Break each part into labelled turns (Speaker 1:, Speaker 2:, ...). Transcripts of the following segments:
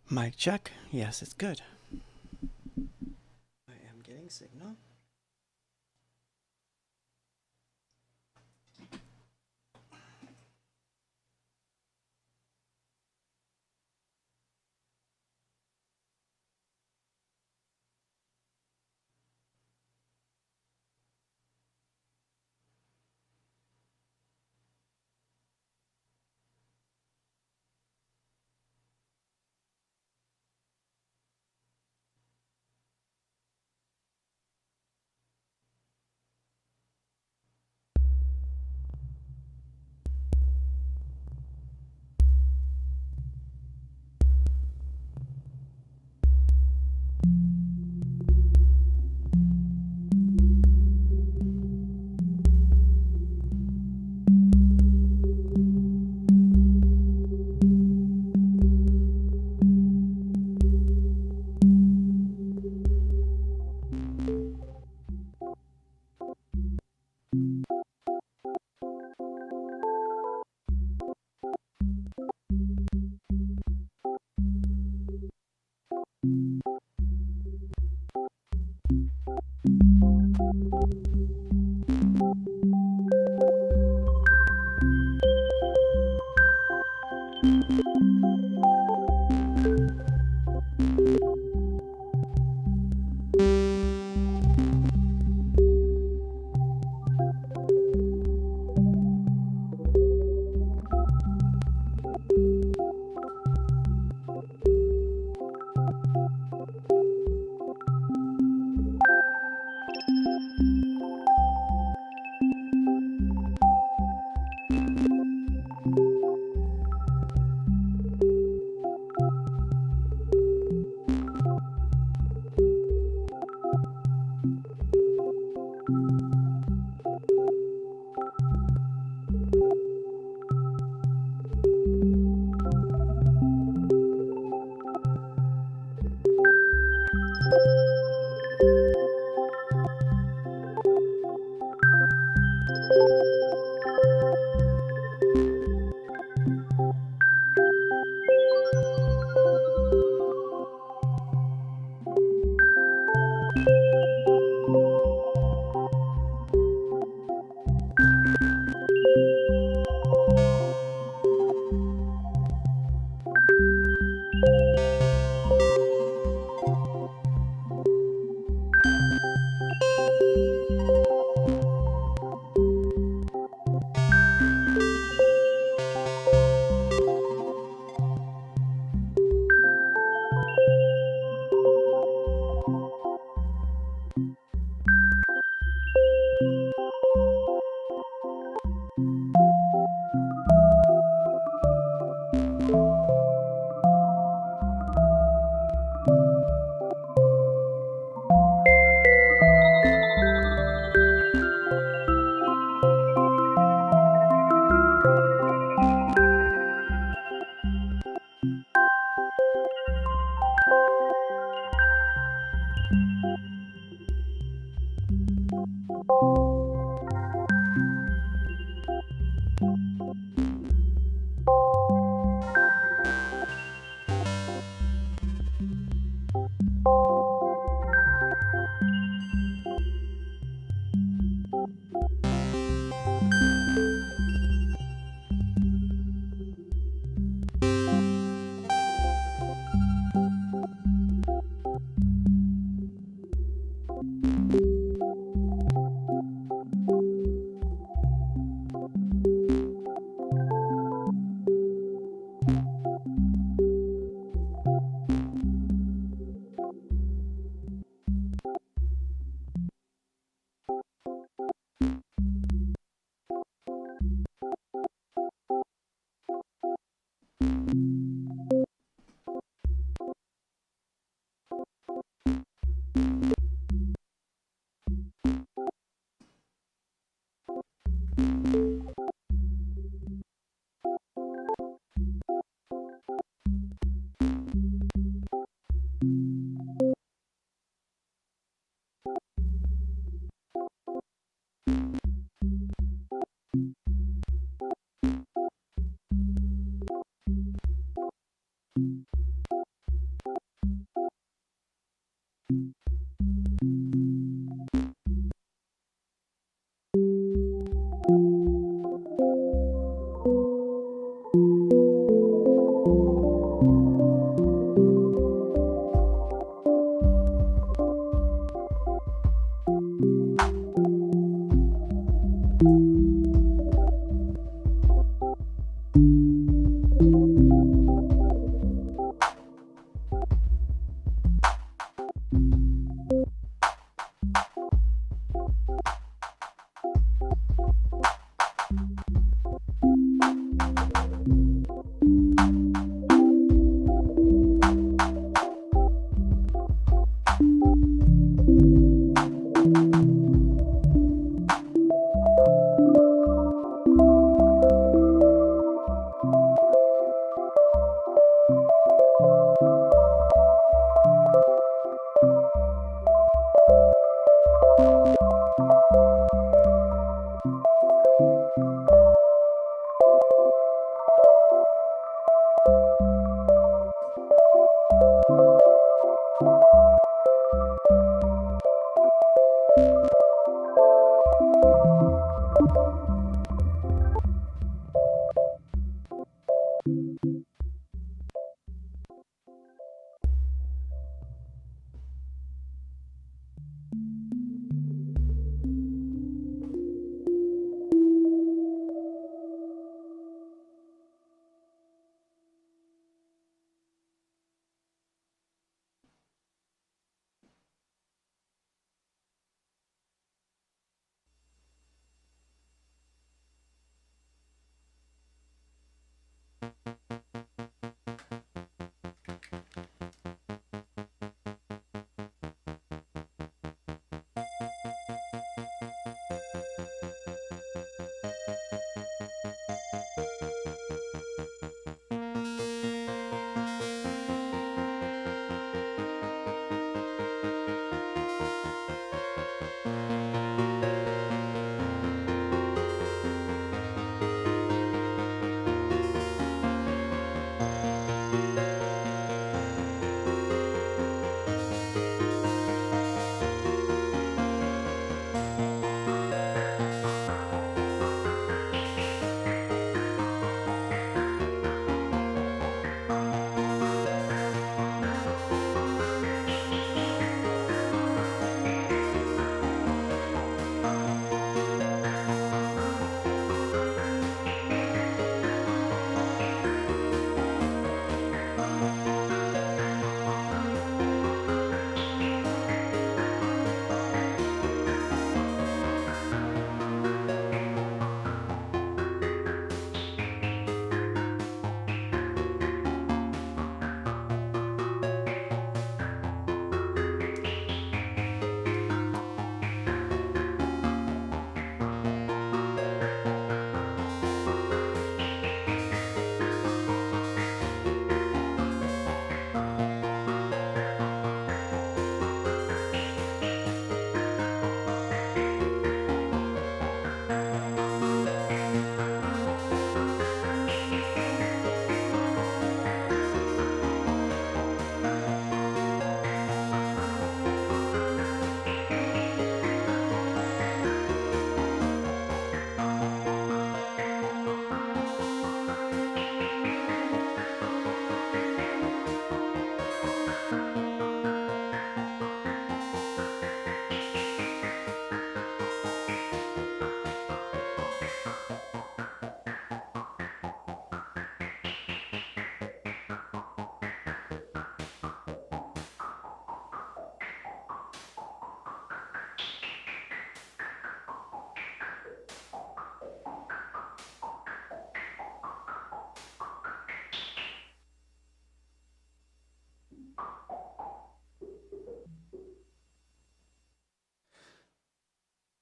Speaker 1: Mic check. Yes, it's good. I am getting signal.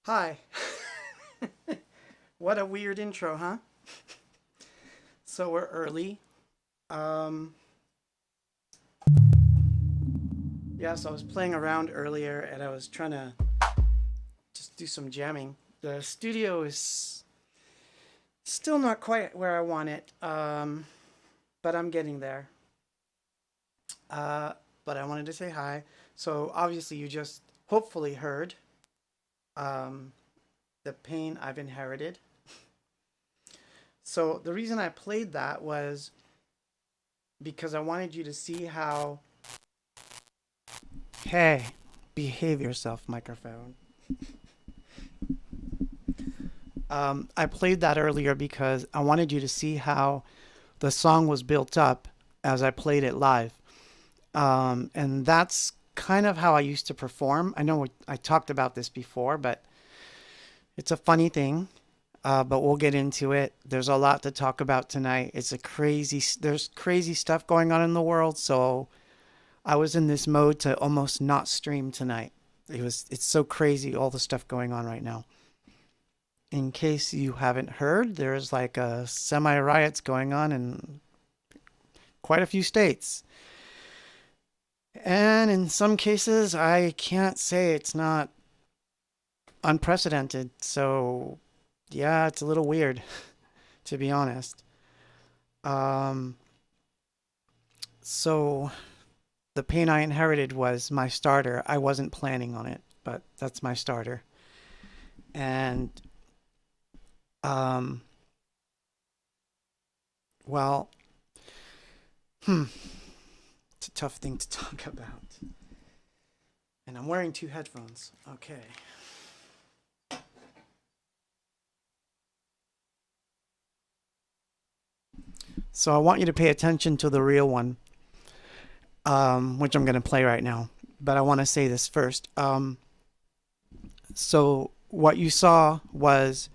Speaker 1: Hi. What a weird intro, huh? So we're early. Um, yeah, so I was playing around earlier and I was trying to just do some jamming. The studio is still not quite where I want it, but I'm getting there. But I wanted to say hi. So obviously you just hopefully heard um, the pain I've inherited. So the reason I played that was because I wanted you to see how... Hey, behave yourself, microphone. I played that earlier because I wanted you to see how the song was built up as I played it live. And that's kind of how I used to perform. I know I talked about this before, but it's a funny thing. But we'll get into it. There's a lot to talk about tonight. There's crazy stuff going on in the world. So I was in this mode to almost not stream tonight. It's so crazy, all the stuff going on right now. In case you haven't heard, there's like a semi-riots going on in quite a few states. And in some cases, I can't say it's not unprecedented. So, yeah, it's a little weird, to be honest. Um, so the pain I inherited was my starter. I wasn't planning on it, but that's my starter. And well, it's a tough thing to talk about. And I'm wearing two headphones. Okay. So I want you to pay attention to the real one, which I'm going to play right now. But I want to say this first. So what you saw was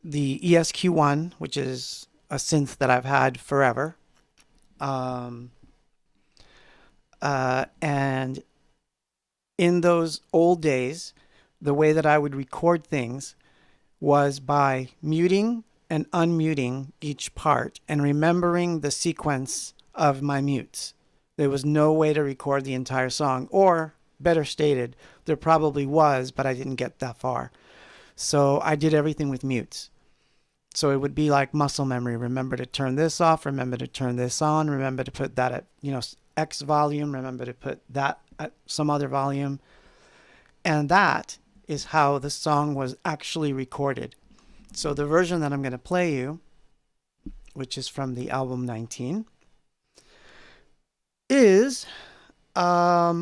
Speaker 1: the ESQ1, which is a synth that I've had forever. And in those old days, the way that I would record things was by muting and unmuting each part and remembering the sequence of my mutes. There was no way to record the entire song, or better stated, there probably was, but I didn't get that far. So I did everything with mutes. So it would be like muscle memory. Remember to turn this off, remember to turn this on, remember to put that at, X volume, remember to put that at some other volume. And that is how the song was actually recorded. So the version that I'm going to play you, which is from the album 19, is a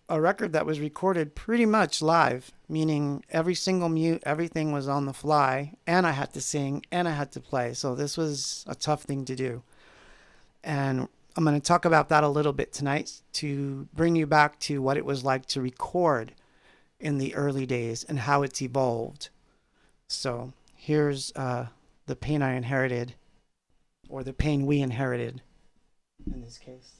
Speaker 1: record that was recorded pretty much live, meaning every single mute, everything was on the fly, and I had to sing and I had to play. So this was a tough thing to do. And I'm going to talk about that a little bit tonight to bring you back to what it was like to record in the early days and how it's evolved. So here's the pain I inherited, or the pain we inherited in this case.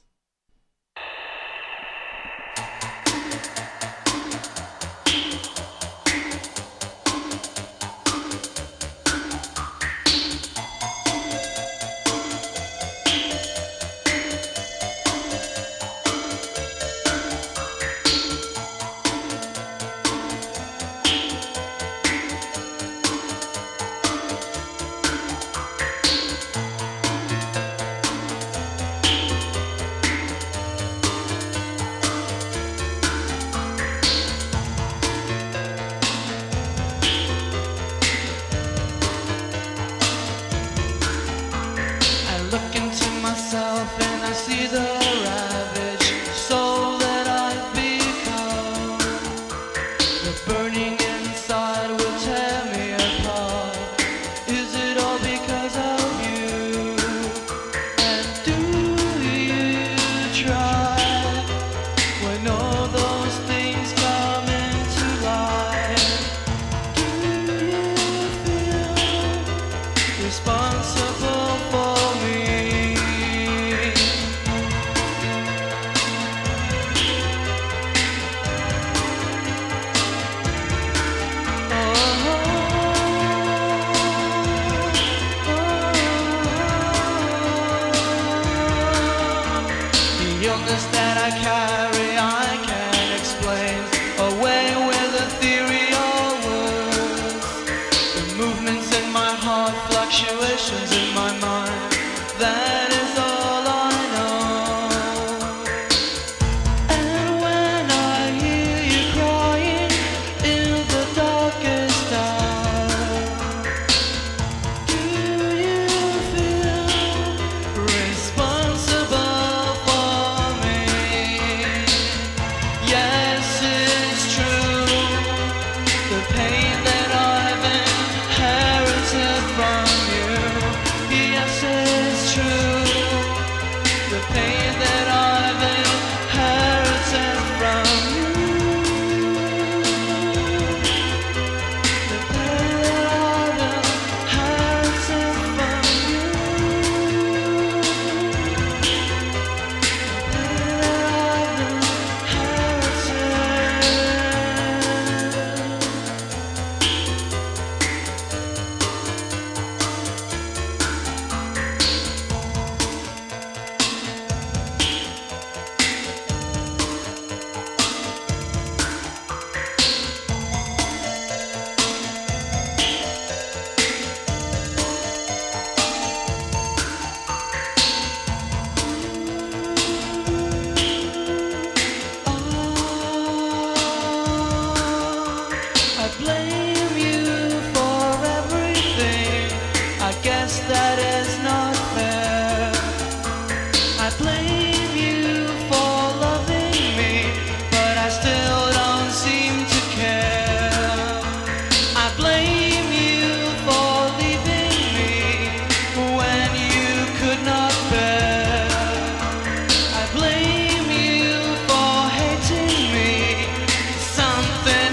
Speaker 2: Something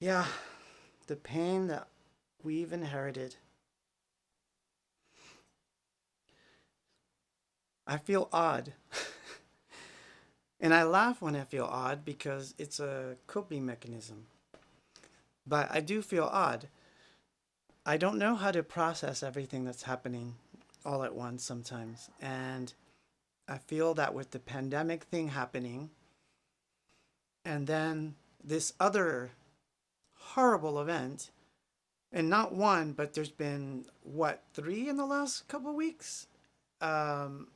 Speaker 1: Yeah, the pain that we've inherited. I feel odd. And I laugh when I feel odd because it's a coping mechanism. But I do feel odd. I don't know how to process everything that's happening all at once sometimes. And I feel that with the pandemic thing happening, and then this other horrible event, and not one, but there's been what, three in the last couple of weeks? Um,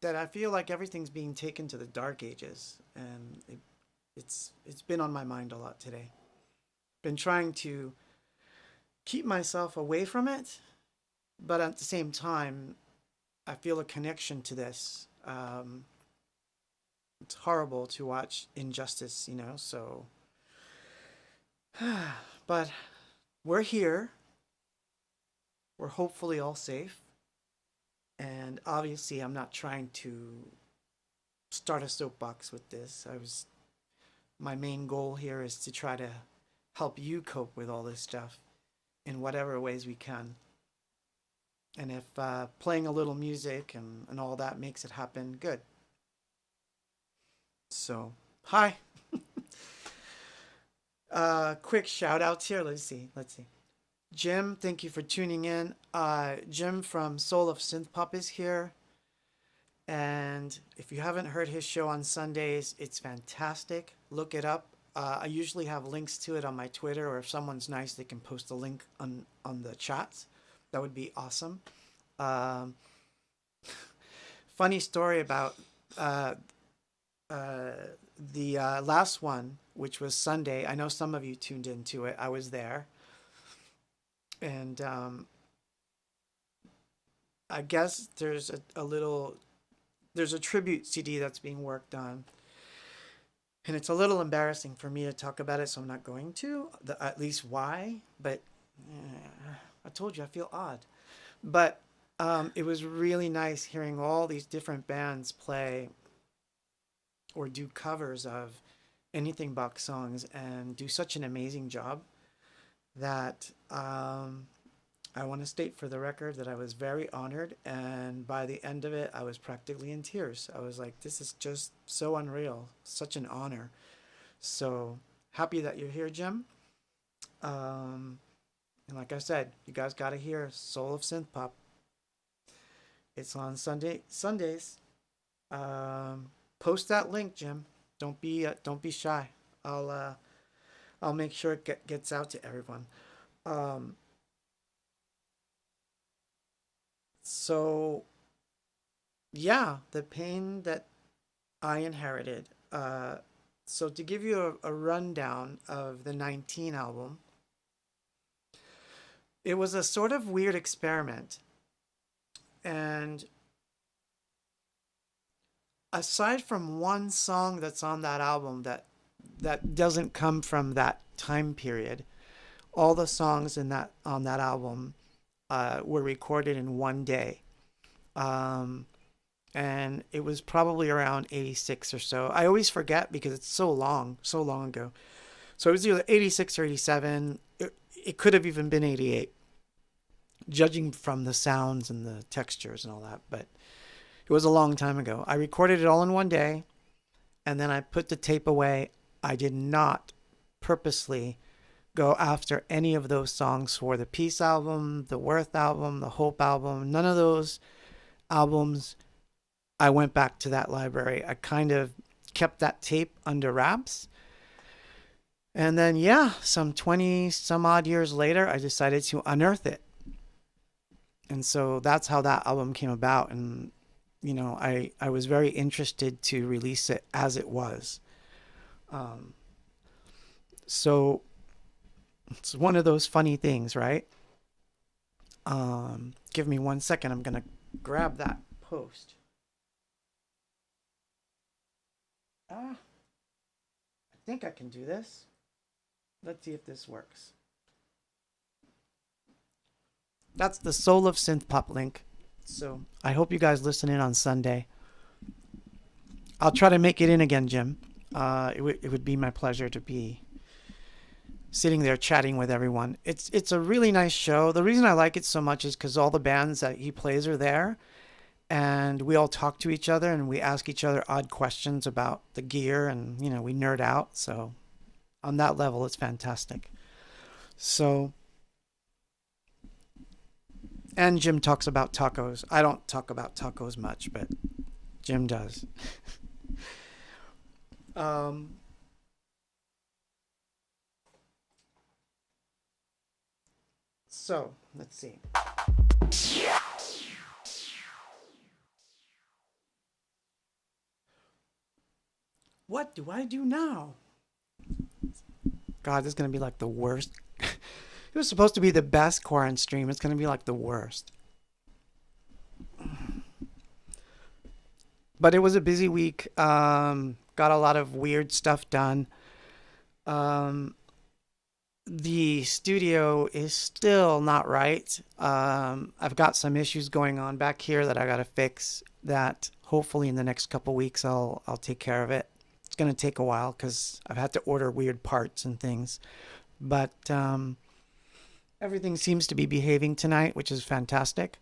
Speaker 1: that I feel like everything's being taken to the dark ages, and it's been on my mind a lot today. Been trying to keep myself away from it, but at the same time, I feel a connection to this. It's horrible to watch injustice, you know. So, but we're here. We're hopefully all safe, and obviously, I'm not trying to start a soapbox with this. My main goal here is to try to help you cope with all this stuff in whatever ways we can. And if playing a little music and all that makes it happen, good. So, hi. Quick shout outs here. Let's see. Jim, thank you for tuning in. Jim from Soul of Synthpop is here. And if you haven't heard his show on Sundays, it's fantastic. Look it up. I usually have links to it on my Twitter, or if someone's nice, they can post a link on the chats. That would be awesome. Um, Funny story about the last one, which was Sunday. I know some of you tuned into it. I was there. And I guess there's a tribute CD that's being worked on. And it's a little embarrassing for me to talk about it, so I'm not going to, at least why. But I told you, I feel odd. But it was really nice hearing all these different bands play or do covers of anythingbox songs and do such an amazing job that I want to state for the record that I was very honored. And by the end of it, I was practically in tears. I was like, this is just so unreal, such an honor. So happy that you're here, Jim. And like I said, you guys got to hear Soul of Synthpop. It's on Sundays. Post that link, Jim. Don't be shy. I'll make sure it gets out to everyone. Um, so yeah, the pain that I inherited. So to give you a rundown of the 19 album, it was a sort of weird experiment. And aside from one song that's on that album that doesn't come from that time period, all the songs in that on that album were recorded in one day. Um, and it was probably around 86 or so. I always forget because it's so long ago. So it was either 86 or 87. It could have even been 88, judging from the sounds and the textures and all that. But it was a long time ago. I recorded it all in one day, and then I put the tape away. I did not purposely go after any of those songs for the Peace album, the Worth album, the Hope album. None of those albums. I went back to that library. I kind of kept that tape under wraps. And then, yeah, some 20 some odd years later, I decided to unearth it. And so that's how that album came about. And, you know, I was very interested to release it as it was. Um, so it's one of those funny things, right? Give me 1 second. I'm going to grab that post. I think I can do this. Let's see if this works. That's the Soul of Synthpop link. So I hope you guys listen in on Sunday. I'll try to make it in again, Jim. It would be my pleasure to be sitting there chatting with everyone. It's a really nice show. The reason I like it so much is because all the bands that he plays are there, and we all talk to each other and we ask each other odd questions about the gear, and we nerd out. So on that level, it's fantastic. So, and Jim talks about tacos. I don't talk about tacos much, but Jim does. um, so let's see. What do I do now? God, this is going to be like the worst. It was supposed to be the best quarantine stream. It's going to be like the worst. But it was a busy week. Got a lot of weird stuff done. The studio is still not right. I've got some issues going on back here that I got to fix. That hopefully in the next couple weeks I'll take care of it. It's going to take a while because I've had to order weird parts and things. But everything seems to be behaving tonight, which is fantastic.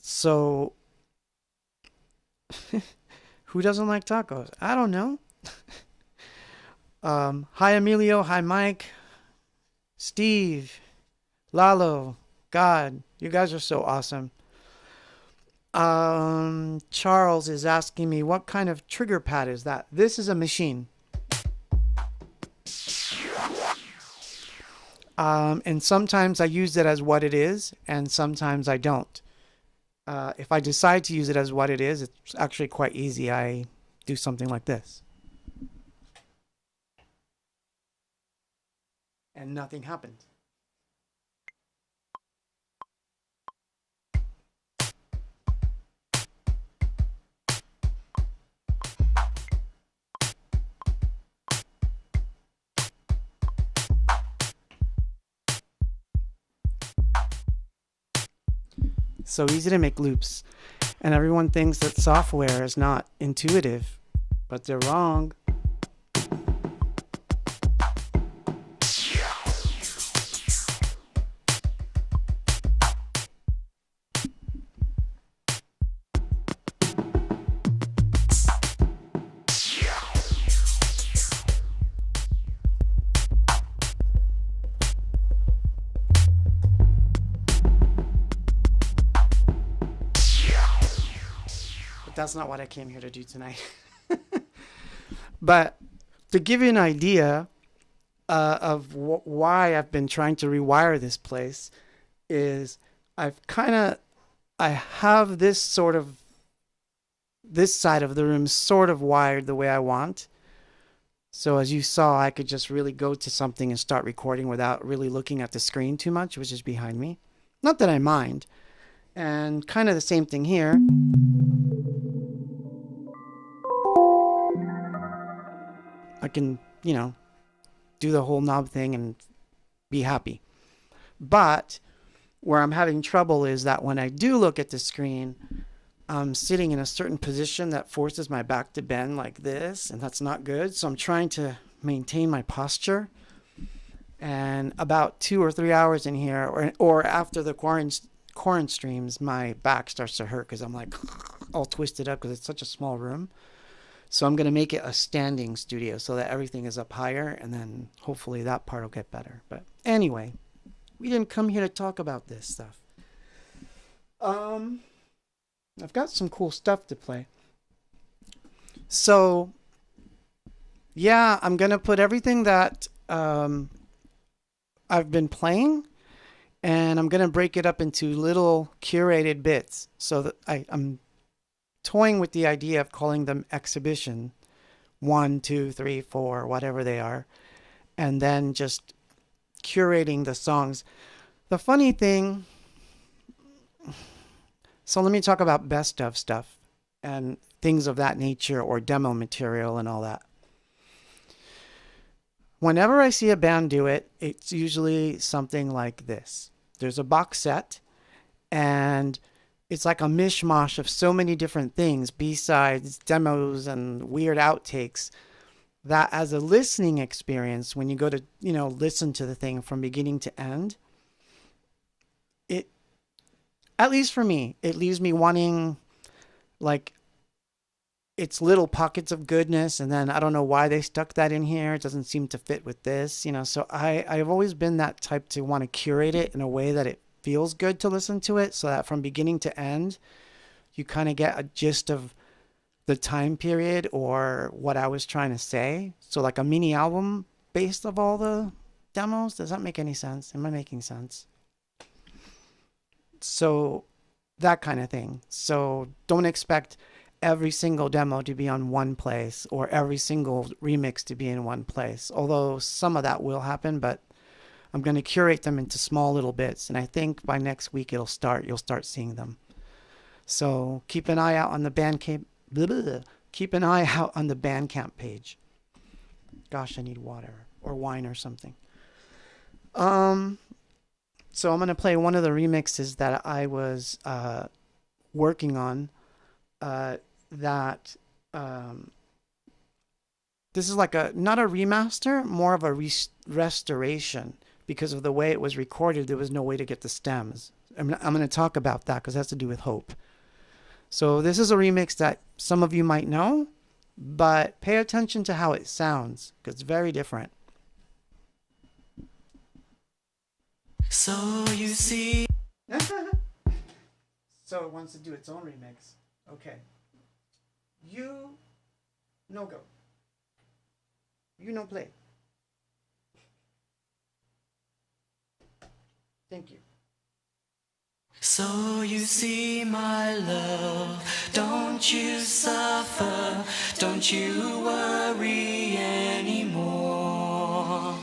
Speaker 1: So who doesn't like tacos? I don't know. Hi, Emilio. Hi, Mike. Steve. Lalo. God, you guys are so awesome. Charles is asking me, what kind of trigger pad is that? This is a Maschine. And sometimes I use it as what it is, and sometimes I don't. If I decide to use it as what it is, it's actually quite easy. I do something like this. And nothing happened. So easy to make loops. And everyone thinks that software is not intuitive, but they're wrong. That's not what I came here to do tonight. But to give you an idea of why I've been trying to rewire this place is I have this side of the room sort of wired the way I want. So as you saw, I could just really go to something and start recording without really looking at the screen too much, which is behind me. Not that I mind. And kind of the same thing here. I can, do the whole knob thing and be happy. But where I'm having trouble is that when I do look at the screen, I'm sitting in a certain position that forces my back to bend like this, and that's not good. So I'm trying to maintain my posture. And about 2 or 3 hours in here, or after the quarantine streams, my back starts to hurt because I'm like all twisted up because it's such a small room. So I'm going to make it a standing studio so that everything is up higher, and then hopefully that part will get better. But anyway, we didn't come here to talk about this stuff. I've got some cool stuff to play. So yeah, I'm going to put everything that I've been playing, and I'm going to break it up into little curated bits so that I'm toying with the idea of calling them exhibition 1, 2, 3, 4, whatever they are, and then just curating the songs. The funny thing, so let me talk about best of stuff and things of that nature, or demo material and all that. Whenever I see a band do it, it's usually something like this. There's a box set, and it's like a mishmash of so many different things, B-sides, demos, and weird outtakes, that as a listening experience, when you go to, listen to the thing from beginning to end, it, at least for me, it leaves me wanting, like, it's little pockets of goodness, and then I don't know why they stuck that in here. It doesn't seem to fit with this, So I've always been that type to want to curate it in a way that it feels good to listen to it, so that from beginning to end, you kind of get a gist of the time period or what I was trying to say. So like a mini album based of all the demos. Does that make any sense? Am I making sense? So that kind of thing. So don't expect every single demo to be on one place or every single remix to be in one place. Although some of that will happen, but I'm going to curate them into small little bits. And I think by next week you'll start seeing them. So keep an eye out on the Bandcamp. Keep an eye out on the Bandcamp page. Gosh, I need water or wine or something. So I'm going to play one of the remixes that I was working on. This is like not a remaster, more of a restoration, because of the way it was recorded. There was no way to get the stems. I'm going to talk about that because it has to do with hope. So this is a remix that some of you might know, but pay attention to how it sounds because it's very different. So you see. So it wants to do its own remix. Okay. You no go. You no play. Thank you. So you see, my love, don't you suffer, don't you worry anymore.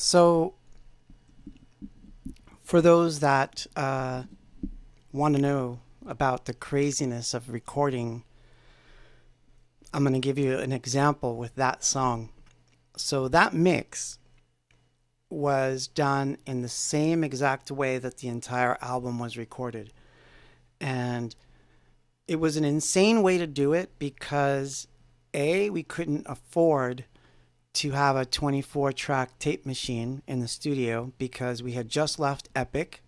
Speaker 1: So, for those that want to know about the craziness of recording, I'm going to give you an example with that song. So, that mix was done in the same exact way that the entire album was recorded. And it was an insane way to do it because A, we couldn't afford to have a 24 track tape machine in the studio because we had just left Epic.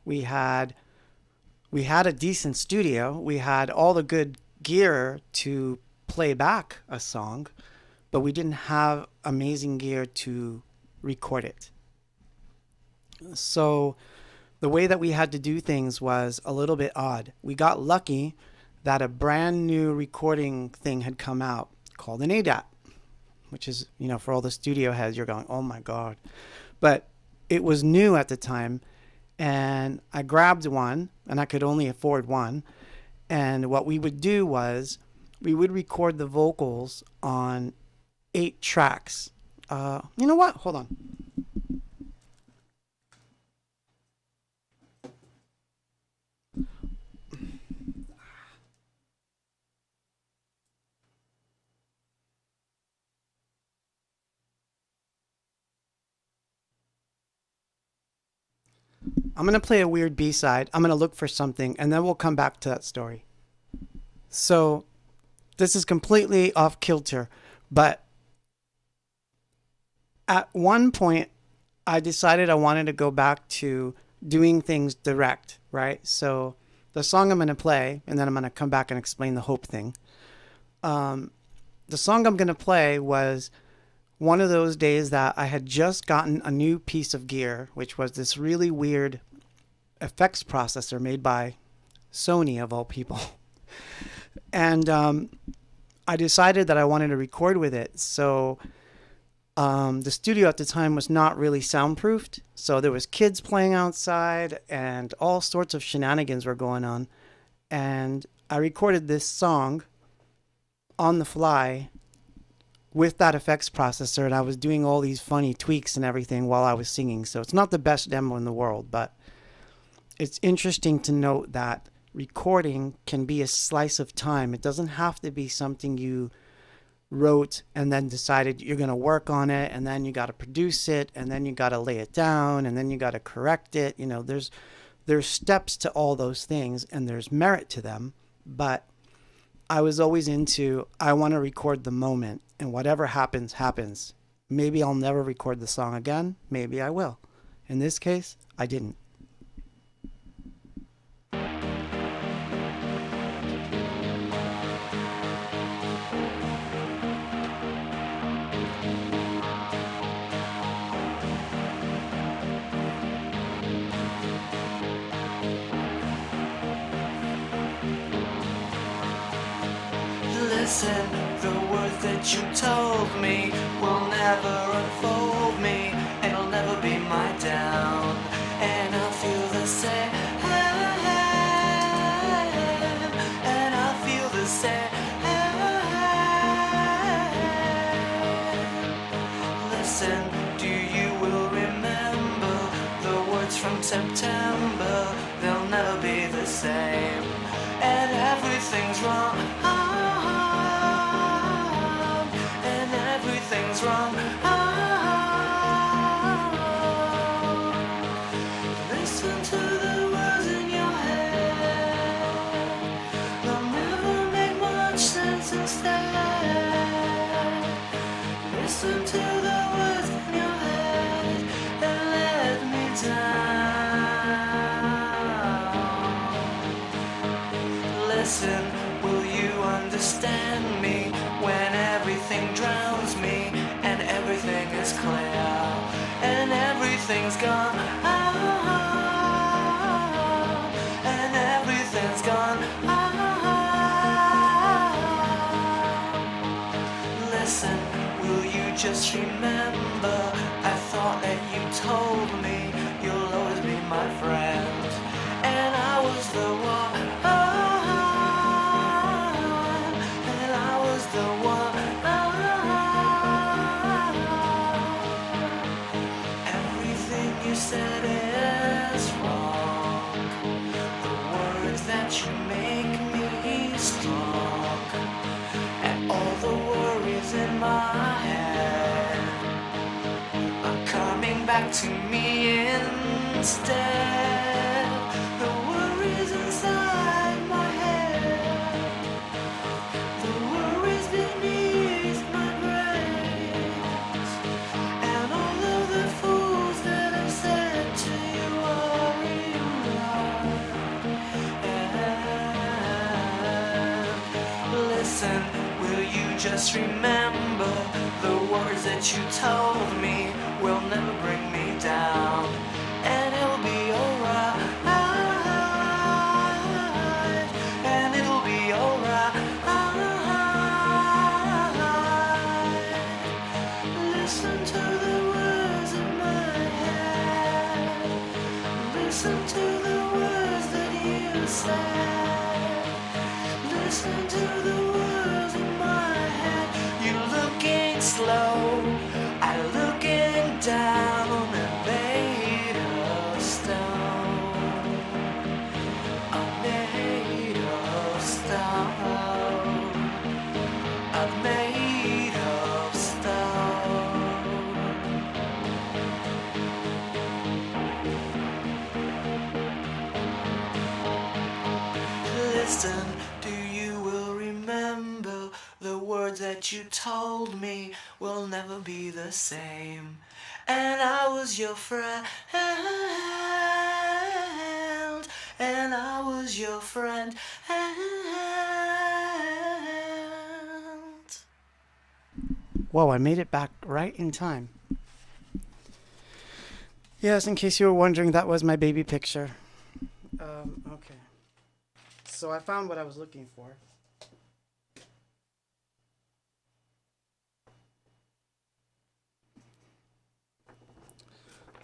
Speaker 1: We had a decent studio. We had all the good gear to play back a song, but we didn't have amazing gear to record it. So the way that we had to do things was a little bit odd. We got lucky that a brand new recording thing had come out called an ADAT, which is, for all the studio heads, you're going, oh my God. But it was new at the time, and I grabbed one, and I could only afford one. And what we would do was we would record the vocals on 8 tracks. You know what? Hold on. I'm going to play a weird B-side. I'm going to look for something, and then we'll come back to that story. So this is completely off kilter, but at one point, I decided I wanted to go back to doing things direct, right? So the song I'm going to play, and then I'm going to come back and explain the hope thing. The song I'm going to play was one of those days that I had just gotten a new piece of gear, which was this really weird effects processor made by Sony, of all people. And I decided that I wanted to record with it. So the studio at the time was not really soundproofed. So there was kids playing outside and all sorts of shenanigans were going on. And I recorded this song on the fly with that effects processor, and I was doing all these funny tweaks and everything while I was singing. So it's not the best demo in the world, but it's interesting to note that recording can be a slice of time. It doesn't have to be something you wrote and then decided you're going to work on it, and then you got to produce it, and then you got to lay it down, and then you got to correct it. There's steps to all those things, and there's merit to them, but I was always into, I want to record the moment, and whatever happens, happens. Maybe I'll never record the song again. Maybe I will. In this case, I didn't.
Speaker 2: Listen, the words that you told me will never unfold me, and it'll never be my down. And I feel the same, and I feel the same. Listen, do you will remember the words from September? They'll never be the same, and everything's wrong. Everything's wrong. Listen to the words in your head. They'll never make much sense instead. Listen to the words in your head and let me down. Listen, will you understand me when everything drowns me and everything is clear and everything's gone, and everything's gone. Listen, will you just remember, I thought that you told me you'll always be my friend, and I was the one. said is wrong. The words that you make me strong, and all the worries in my head are coming back to me instead. The worries inside my head, the worries beneath my brains, and all of the fools that I've said to you are in line. Listen, will you just remember the words that you told me will never bring me down, and it'll be alright, and it'll be alright. Listen to the words in my head, listen to the words that you said, listen to the words in my head. You're looking slow, I'm looking down and made of stone. I'm made of stone. I'm made of stone. Listen, do you will remember the words that you told me will never be the same. And I was your friend, and I was your friend,
Speaker 1: Whoa, I made it back right in time. Yes, in case you were wondering, that was my baby picture. Okay. So I found what I was looking for.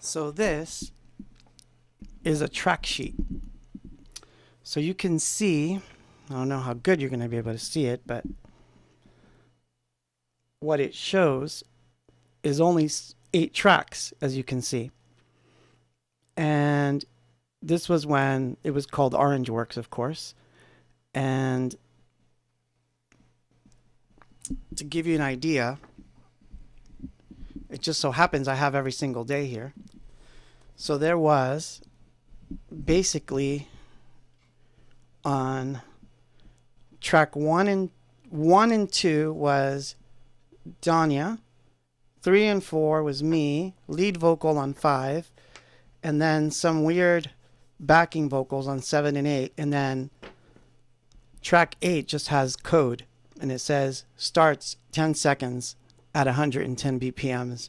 Speaker 1: So this is a track sheet. So you can see, I don't know how good you're going to be able to see it, but what it shows is only 8 tracks, as you can see. And this was when it was called Orangeworks, of course. And to give you an idea, it just so happens I have every single day here. So there was basically on track 1 and 2 was Danya, 3 and 4 was me, lead vocal on 5, and then some weird backing vocals on 7 and 8, and then track 8 just has code, and it says starts 10 seconds at 110 BPMs,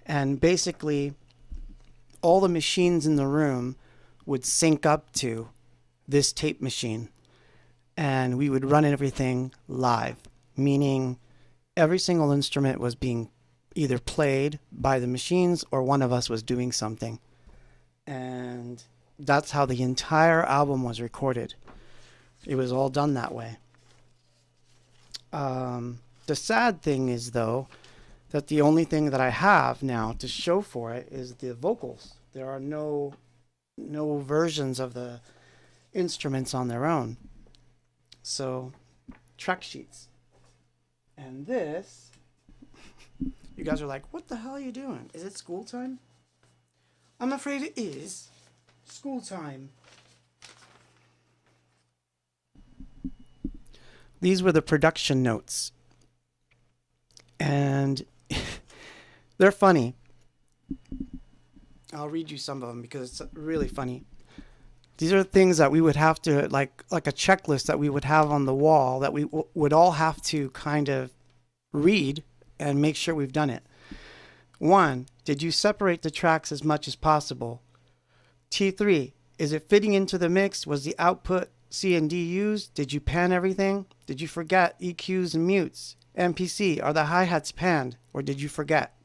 Speaker 1: and basically all the machines in the room would sync up to this tape machine, and we would run everything live, meaning every single instrument was being either played by the machines or one of us was doing something. And that's how the entire album was recorded. It was all done that way. The sad thing is, though, that the only thing that I have now to show for it is the vocals. There are no versions of the instruments on their own. So, track sheets. And this, you guys are like, what the hell are you doing? Is it school time? I'm afraid it is school time. These were the production notes. And they're funny. I'll read you some of them because it's really funny. These are things that we would have to, like a checklist that we would have on the wall that we would all have to kind of read and make sure we've done it. 1, did you separate the tracks as much as possible? T3, is it fitting into the mix? Was the output C and D used? Did you pan everything? Did you forget EQs and mutes? MPC, are the hi-hats panned, or did you forget?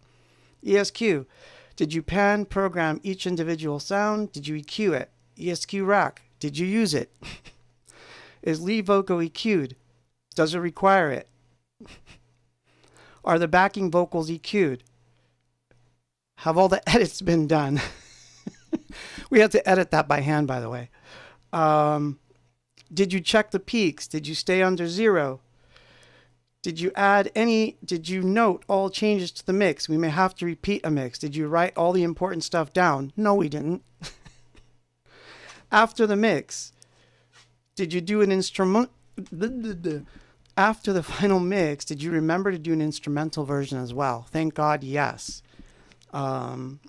Speaker 1: ESQ, did you pan program each individual sound? Did you EQ it? ESQ rack, did you use it? Is lead vocal EQ'd? Does it require it? Are the backing vocals EQ'd? Have all the edits been done? We had to edit that by hand, by the way. Did you check the peaks? Did you stay under zero? Did you note all changes to the mix? We may have to repeat a mix. Did you write all the important stuff down? No, we didn't. After the mix, did you do an instrument? After the final mix, did you remember to do an instrumental version as well? Thank God, yes. And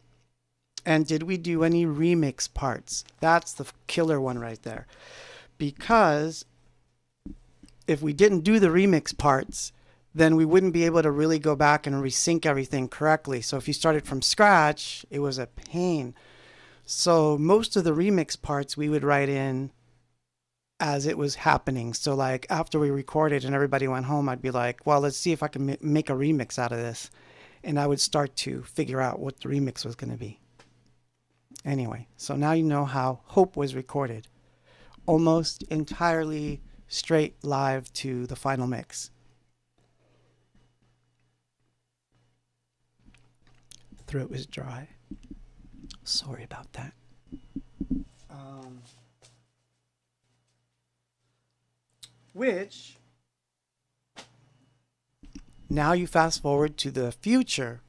Speaker 1: did we do any remix parts? That's the killer one right there. Because if we didn't do the remix parts, then we wouldn't be able to really go back and resync everything correctly. So if you started from scratch, it was a pain. So most of the remix parts we would write in as it was happening. So like after we recorded and everybody went home, I'd be like, well, let's see if I can make a remix out of this. And I would start to figure out what the remix was going to be. Anyway, so now you know how Hope was recorded. Almost entirely straight live to the final mix. Throat was dry. Sorry about that. Which, now you fast forward to the future.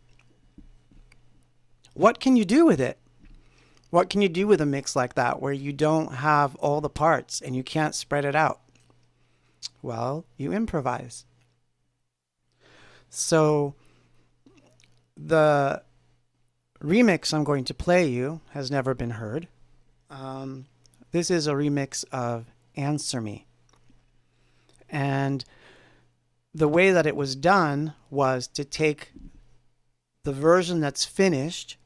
Speaker 1: What can you do with it? What can you do with a mix like that where you don't have all the parts and you can't spread it out? Well, you improvise. So the remix I'm going to play you has never been heard. This is a remix of Answer Me. And the way that it was done was to take the version that's finished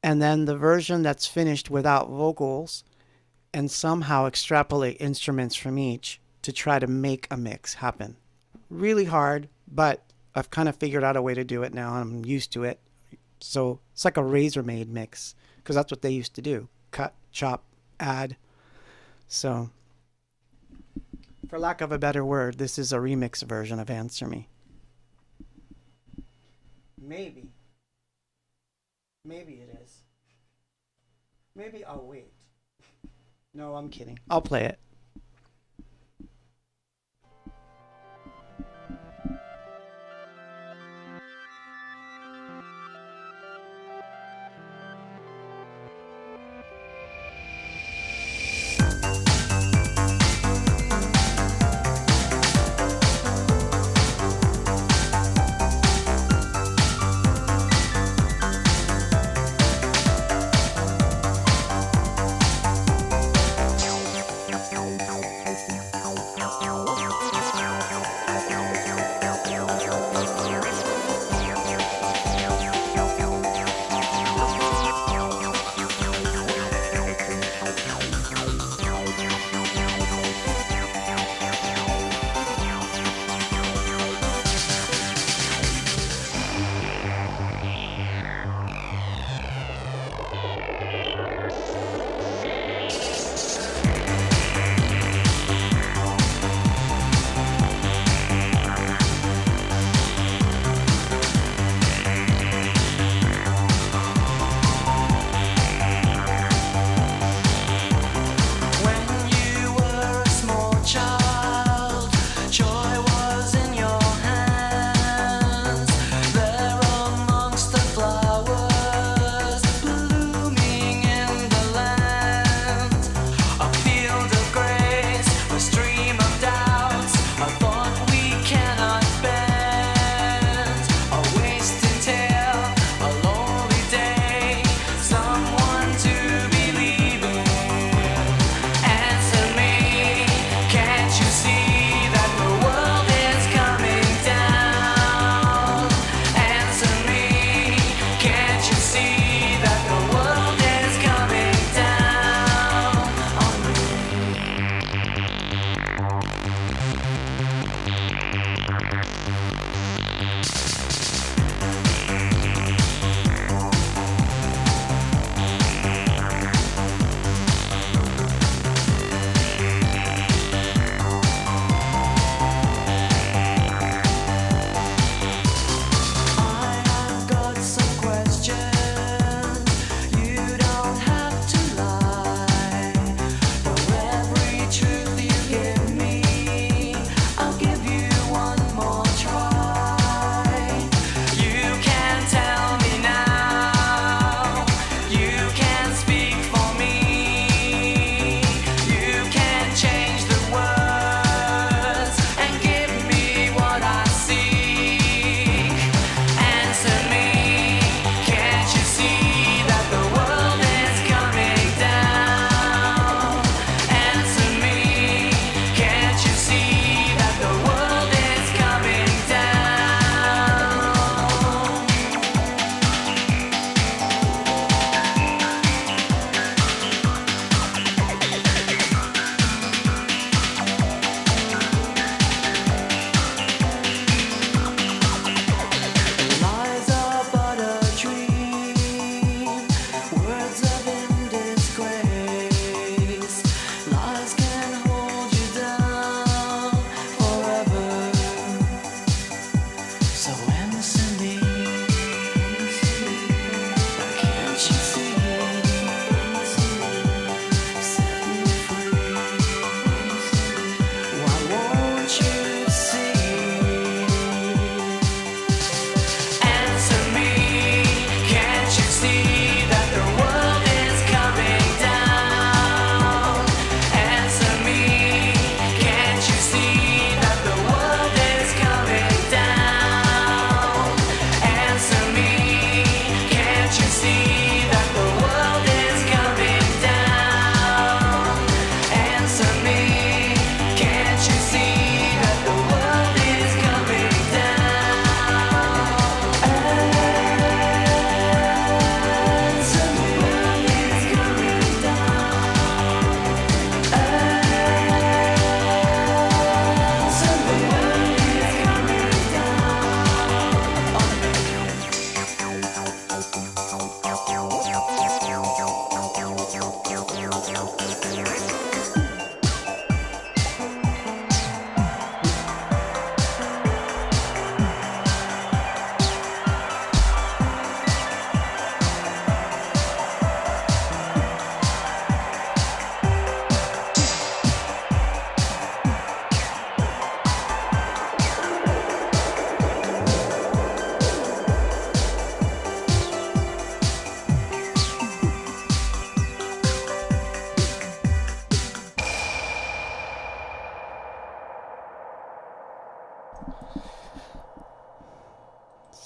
Speaker 1: and then the version that's finished without vocals and somehow extrapolate instruments from each to try to make a mix happen. Really hard, but I've kind of figured out a way to do it now. I'm used to it. So it's like a Razor-made mix because that's what they used to do. Cut, chop, add. So for lack of a better word, this is a remix version of Answer Me. Maybe it is. Maybe I'll wait. No, I'm kidding. I'll play it.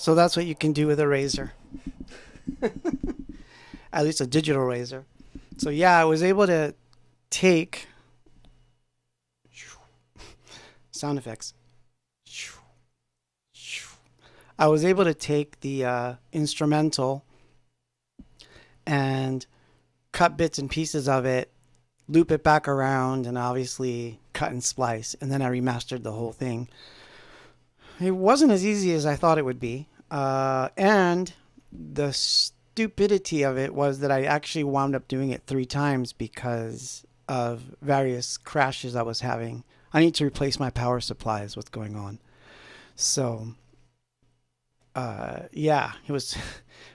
Speaker 1: So that's what you can do with a razor, at least a digital razor. So yeah, I was able to take sound effects. I was able to take the instrumental and cut bits and pieces of it, loop it back around, and obviously cut and splice. And then I remastered the whole thing. It wasn't as easy as I thought it would be. And the stupidity of it was that I actually wound up doing it 3 times because of various crashes I was having. I need to replace my power supply is what's going on. So, yeah, it was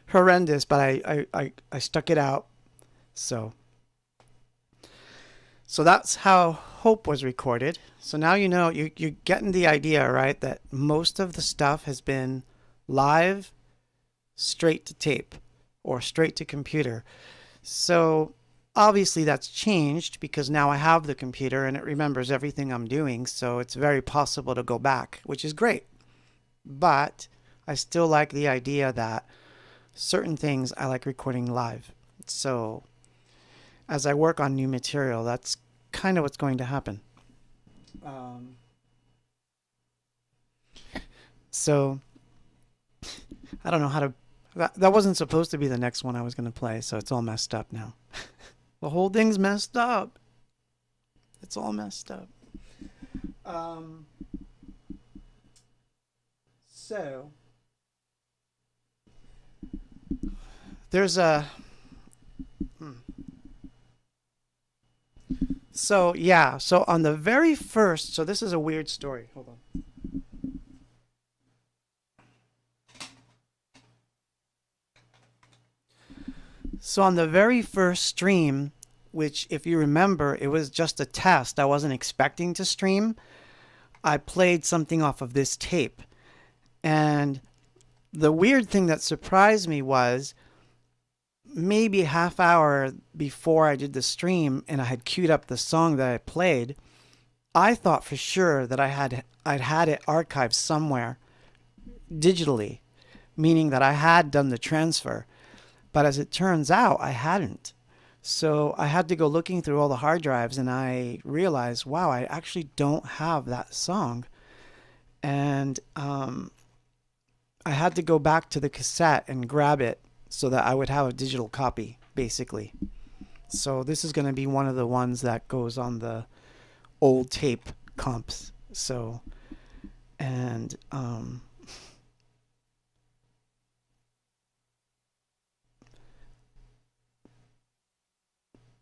Speaker 1: horrendous, but I stuck it out. So that's how Hope was recorded. So now you know, you're getting the idea, right? That most of the stuff has been live, straight to tape, or straight to computer. So obviously that's changed because now I have the computer and it remembers everything I'm doing. So it's very possible to go back, which is great. But I still like the idea that certain things I like recording live. So as I work on new material, that's kind of what's going to happen. So I don't know how to. That wasn't supposed to be the next one I was going to play, so it's all messed up now. The whole thing's messed up. It's all messed up. So there's a. So yeah, so on the very first, so this is a weird story. Hold on. So on the very first stream, which if you remember, it was just a test. I wasn't expecting to stream. I played something off of this tape. And the weird thing that surprised me was maybe a half hour before I did the stream and I had queued up the song that I played, I thought for sure that I'd had it archived somewhere digitally, meaning that I had done the transfer. But as it turns out, I hadn't. So I had to go looking through all the hard drives and I realized, wow, I actually don't have that song. And I had to go back to the cassette and grab it so that I would have a digital copy, basically. So this is going to be one of the ones that goes on the old tape comps. So, and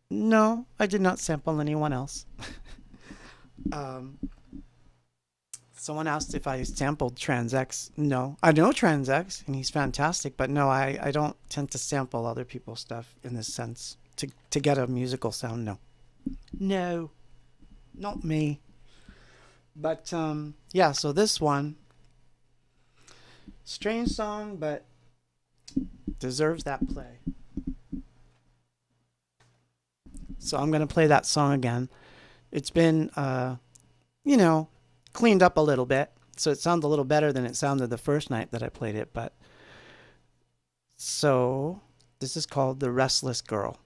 Speaker 1: no, I did not sample anyone else. Someone asked if I sampled TransX. No, I know TransX and he's fantastic, but no, I don't tend to sample other people's stuff in this sense to get a musical sound. No, not me. But yeah, so this one, strange song, but deserves that play. So I'm going to play that song again. It's been, cleaned up a little bit. So it sounds a little better than it sounded the first night that I played it. But so this is called The Restless Girl.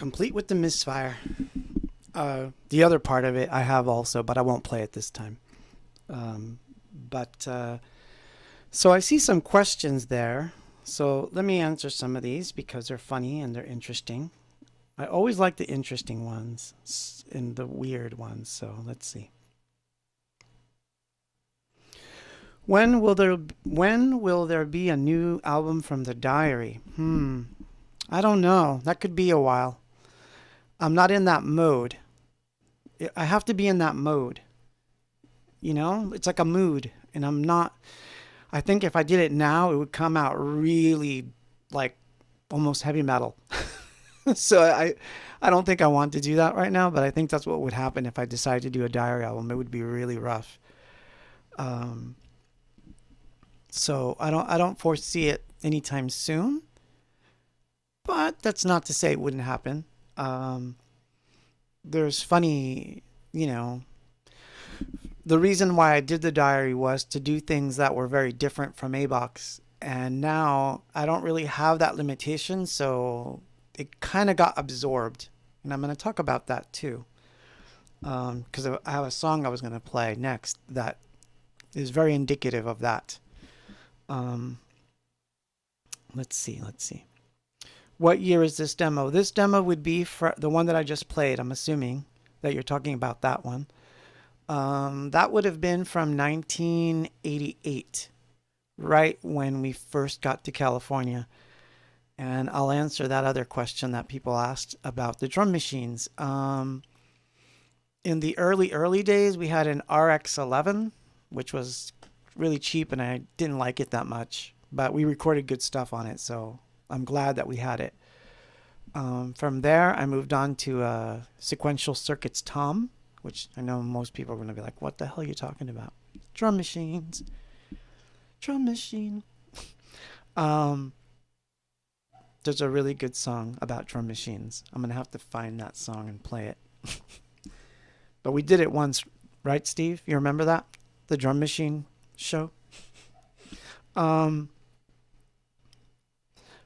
Speaker 1: Complete with the misfire. The other part of it I have also, but I won't play it this time. But so I see some questions there. So let me answer some of these because they're funny and they're interesting. I always like the interesting ones and the weird ones. So let's see. When will there be a new album from the diary? I don't know. That could be a while. I'm not in that mode. I have to be in that mode. You know, it's like a mood, and I'm not. I think if I did it now, it would come out really like almost heavy metal. So I don't think I want to do that right now, but I think that's what would happen if I decided to do a diary album. It would be really rough. Um, so I don't foresee it anytime soon, but that's not to say it wouldn't happen. Um, there's funny, you know, the reason why I did the diary was to do things that were very different from abox. And now I don't really have that limitation, so it kind of got absorbed. And I'm going to talk about that too. Because I have a song I was going to play next that is very indicative of that. Um, let's see. What year is this demo? This demo would be for the one that I just played. I'm assuming that you're talking about that one. That would have been from 1988, right when we first got to California. And I'll answer that other question that people asked about the drum machines. In the early days, we had an RX-11, which was really cheap, and I didn't like it that much. But we recorded good stuff on it, so I'm glad that we had it. From there, I moved on to Sequential Circuits Tom, which I know most people are going to be like, what the hell are you talking about? Drum machines. Drum machine. Um, there's a really good song about drum machines. I'm going to have to find that song and play it. But we did it once, right, Steve? You remember that? The drum machine show? Um,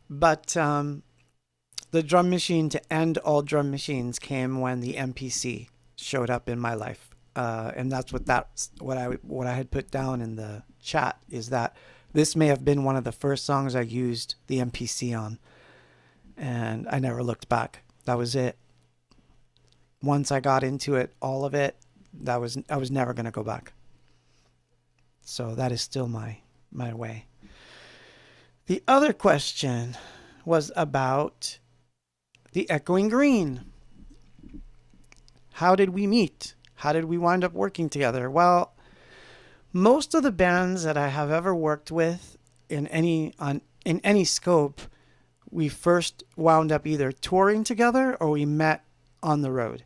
Speaker 1: but the drum machine to end all drum machines came when the MPC showed up in my life. And that's what I had put down in the chat is that this may have been one of the first songs I used the MPC on. And I never looked back. That was it. Once I got into it, all of it, I was never going to go back. So that is still my way. The other question was about the Echoing Green. How did we meet? How did we wind up working together? Well, most of the bands that I have ever worked with in any scope, we first wound up either touring together or we met on the road.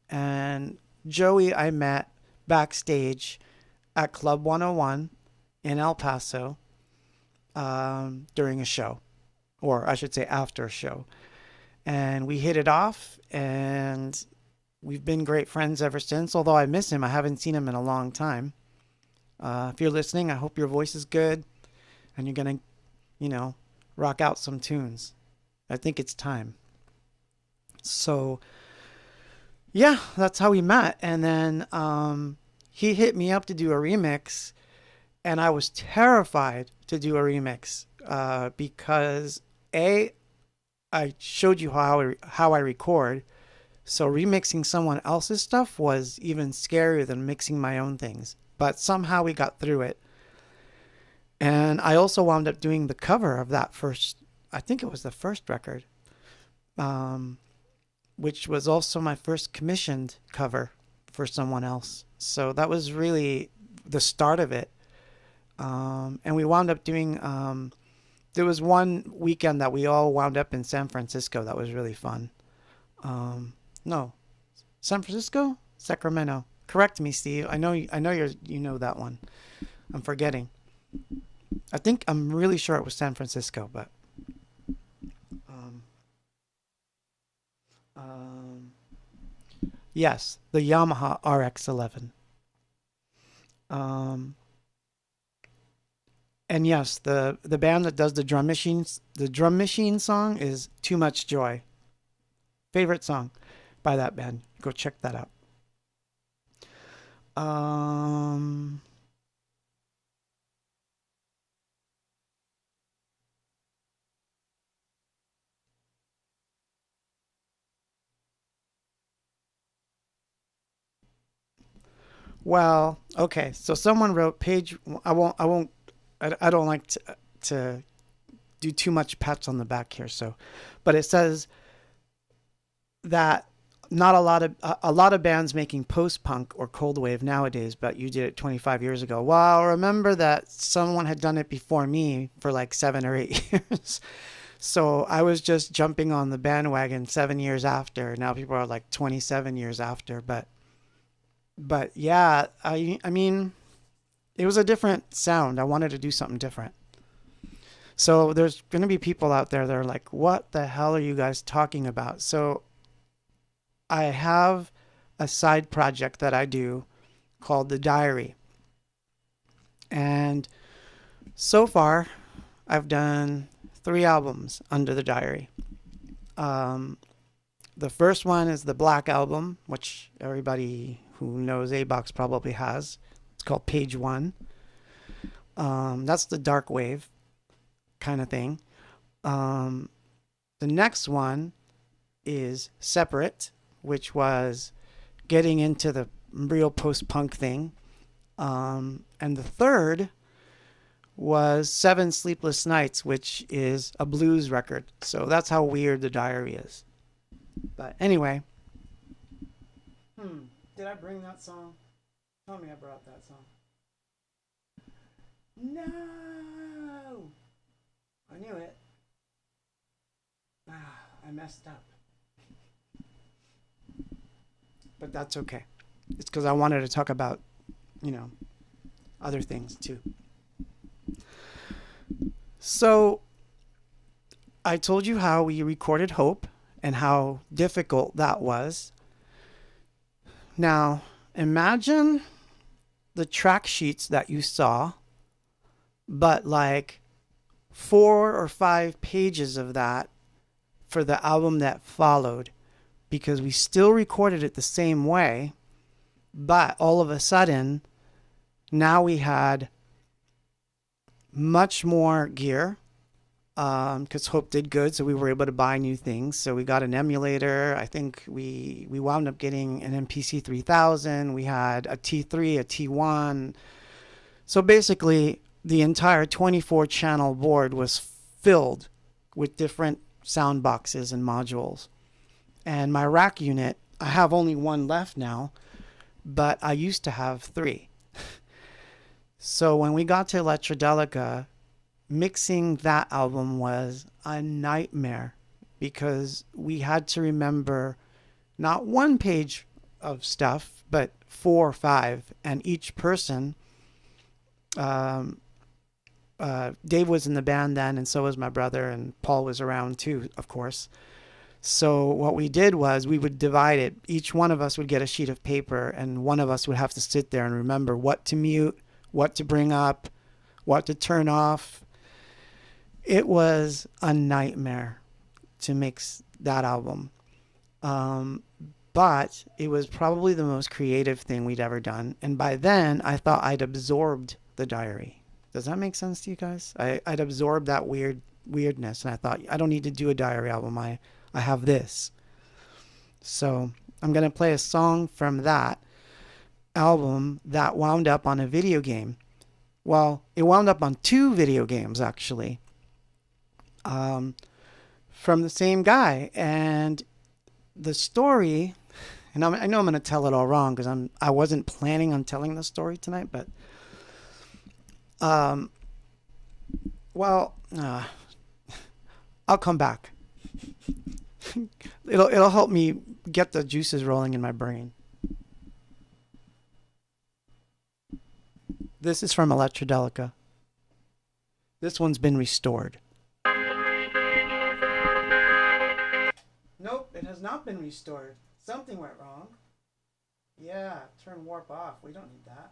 Speaker 1: And Joey I met backstage at Club 101 in El Paso during a show, or I should say after a show. And we hit it off, and we've been great friends ever since, although I miss him. I haven't seen him in a long time. If you're listening, I hope your voice is good and you're going to, rock out some tunes. I think it's time. So, yeah, that's how we met. And then he hit me up to do a remix, and I was terrified to do a remix because, I showed you how I record. So remixing someone else's stuff was even scarier than mixing my own things. But somehow we got through it. And I also wound up doing the cover of that I think it was the first record, which was also my first commissioned cover for someone else. So that was really the start of it. And we wound up doing, there was one weekend that we all wound up in San Francisco. That was really fun. No, San Francisco, Sacramento. Correct me, Steve. I know you know that one. I'm forgetting. I'm really sure it was San Francisco, but yes, the Yamaha RX-11. And yes, the band that does the drum machine song is Too Much Joy. Favorite song by that band. Go check that out. Um, well, okay. So someone wrote page. I don't like to do too much pats on the back here. So, but it says that not a lot of bands making post punk or cold wave nowadays, but you did it 25 years ago. Well, remember that someone had done it before me for like 7 or 8 years. So I was just jumping on the bandwagon 7 years after. Now people are like 27 years after. But yeah, I mean, it was a different sound. I wanted to do something different. So there's going to be people out there that are like, what the hell are you guys talking about? So I have a side project that I do called The Diary. And so far, I've done 3 albums under The Diary. Um, the first one is the Black Album, which everybody who knows abox probably has. It's called Page One. That's the dark wave kind of thing. Um, the next one is Separate, which was getting into the real post-punk thing. And the third was Seven Sleepless Nights, which is a blues record. So that's how weird The Diary is. But anyway. Did I bring that song? Tell me I brought that song. No! I knew it. I messed up. But that's okay. It's because I wanted to talk about, other things too. So I told you how we recorded Hope and how difficult that was. Now, imagine the track sheets that you saw, but like 4 or 5 pages of that for the album that followed, because we still recorded it the same way, but all of a sudden, now we had much more gear, because Hope did good, so we were able to buy new things. So we got an emulator. I think we wound up getting an MPC 3000. We had a T3, a T1. So basically, the entire 24-channel board was filled with different sound boxes and modules. And my rack unit, I have only one left now, but I used to have 3. So when we got to Elektrodelica, mixing that album was a nightmare, because we had to remember not 1 page of stuff, but 4 or 5. And each person, Dave was in the band then, and so was my brother, and Paul was around too, of course. So what we did was we would divide it. Each one of us would get a sheet of paper, and one of us would have to sit there and remember what to mute, what to bring up, what to turn off. It was a nightmare to mix that album. But it was probably the most creative thing we'd ever done. And by then, I thought I'd absorbed The Diary. Does that make sense to you guys? I'd absorbed that weirdness, and I thought, I don't need to do a Diary album. I have this. So I'm going to play a song from that album that wound up on a video game. Well, it wound up on 2 video games, actually, from the same guy. And the story, and I know I'm going to tell it all wrong, because I wasn't planning on telling the story tonight, but I'll come back. It'll help me get the juices rolling in my brain. This is from Elektrodelica. This one's been restored. Nope, it has not been restored. Something went wrong. Yeah, turn warp off. We don't need that.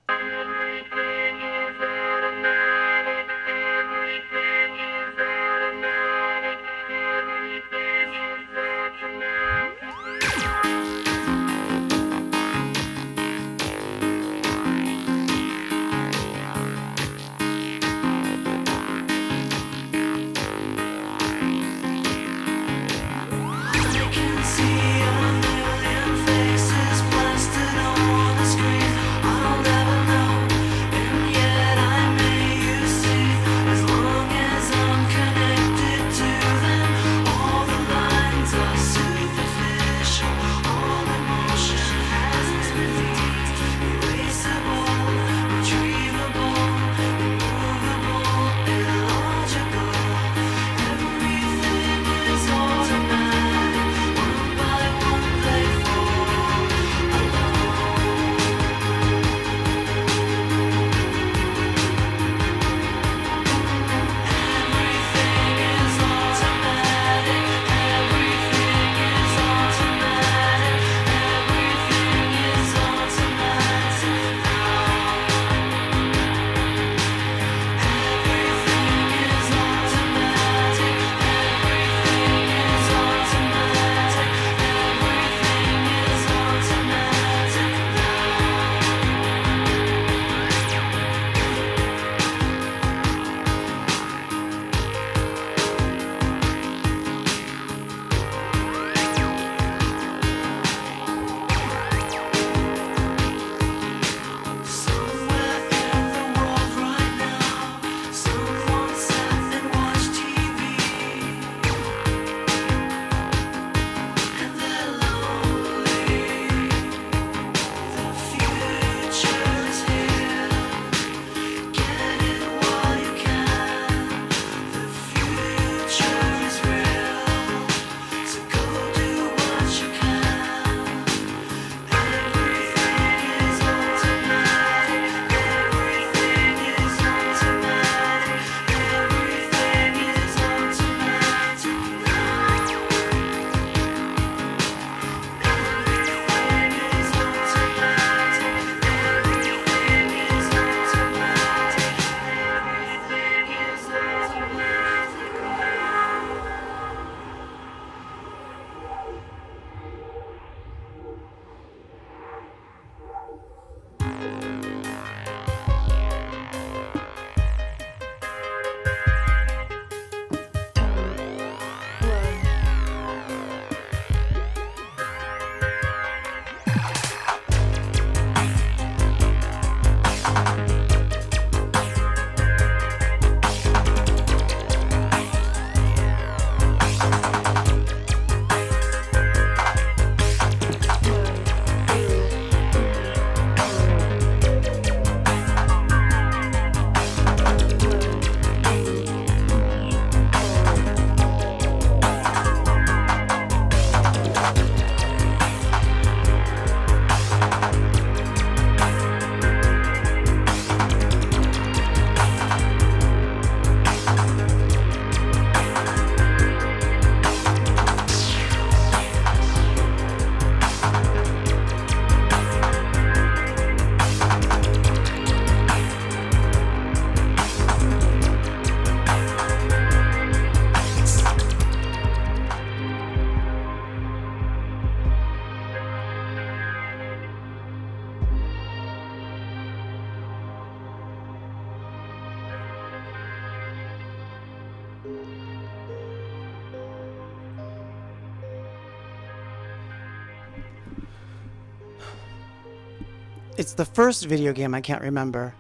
Speaker 1: It's the first video game. I can't remember.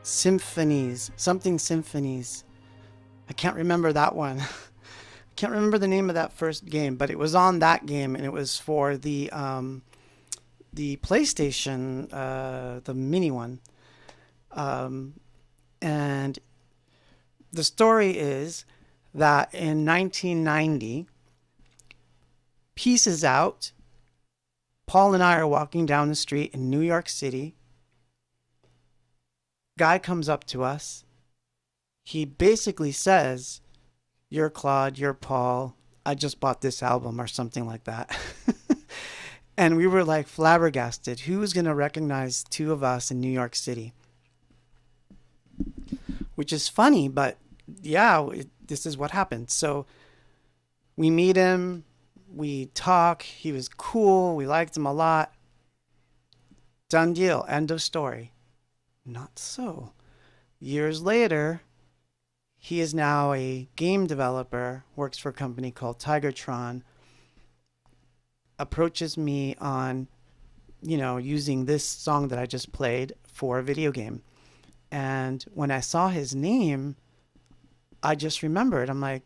Speaker 1: Symphonies, something symphonies. I can't remember that one. I can't remember the name of that first game, but it was on that game, and it was for the PlayStation, the mini one. And the story is that in 1990, Pieces Out, Paul and I are walking down the street in New York City. Guy comes up to us. He basically says, "You're Claude, you're Paul. I just bought this album," or something like that. And we were like flabbergasted. Who's going to recognize two of us in New York City? Which is funny, but yeah, this is what happened. So we meet him. We talk. He was cool. We liked him a lot. Done deal. End of story. Not so. Years later, he is now a game developer, works for a company called Tigertron, approaches me on, using this song that I just played for a video game. And when I saw his name, I just remembered. I'm like,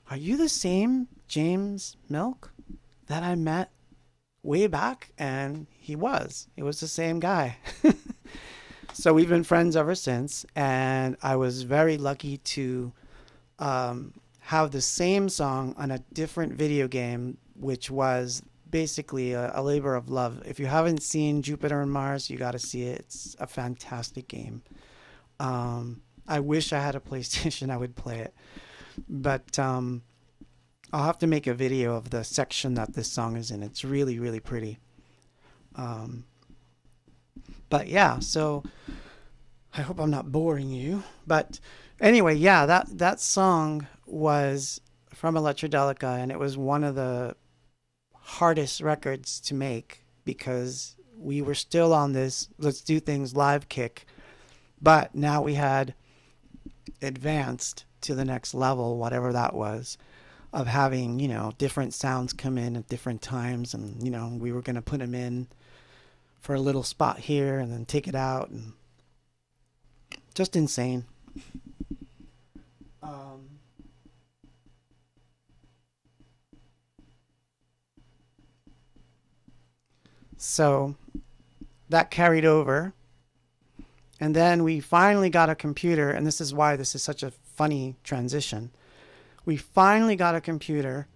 Speaker 1: are you the same James Milk that I met way back? And he was. It was the same guy. So we've been friends ever since. And I was very lucky to have the same song on a different video game, which was basically a labor of love. If you haven't seen Jupiter and Mars, you got to see it. It's a fantastic game. I wish I had a PlayStation. I would play it. But I'll have to make a video of the section that this song is in. It's really, really pretty. But yeah, so I hope I'm not boring you. But anyway, yeah, that song was from Elektrodelica, and it was one of the hardest records to make because we were still on this let's do things live kick, but now we had advanced to the next level, whatever that was, of having, different sounds come in at different times, and we were going to put them in for a little spot here and then take it out, and just insane. So that carried over. And then we finally got a computer, and this is why this is such a funny transition. We finally got a computer,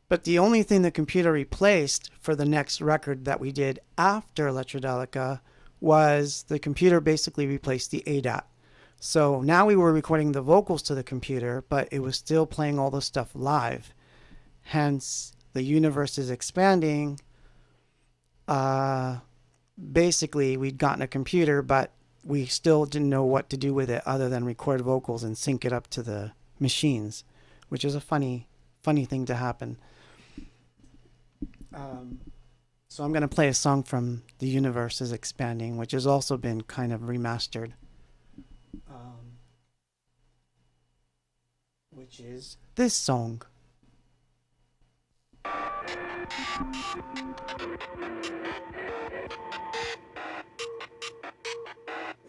Speaker 1: but the only thing the computer replaced for the next record that we did after Elektrodelica was the computer basically replaced the ADAT. So now we were recording the vocals to the computer, but it was still playing all the stuff live. Hence, the universe is expanding. Basically, we'd gotten a computer, but we still didn't know what to do with it other than record vocals and sync it up to the machines, which is a funny thing to happen. So I'm going to play a song from The Universe is Expanding, which has also been kind of remastered, which is this song.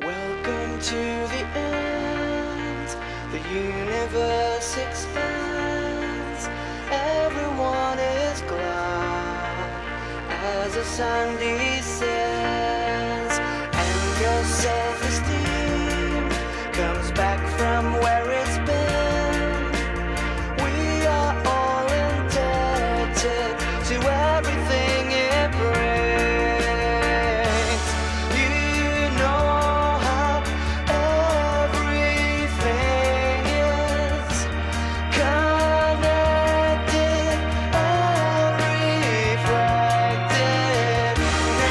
Speaker 2: Welcome to the end. The universe expands. Everyone is glad as the sun descends, and your self-esteem comes back from where it's been. We are all indebted to everything it brings. You know how everything is connected and reflected now.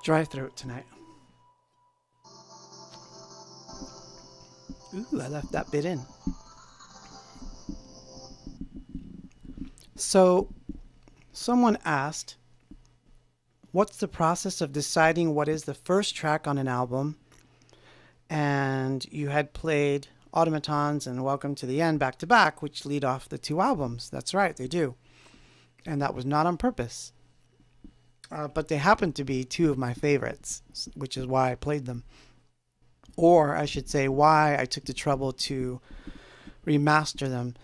Speaker 1: Dry throat tonight. Ooh, I left that bit in. So, someone asked, what's the process of deciding what is the first track on an album? And you had played Automatons and Welcome to the End back to back, which lead off the two albums. That's right, they do. And that was not on purpose. But they happen to be two of my favorites, which is why I played them. Or I should say, why I took the trouble to remaster them.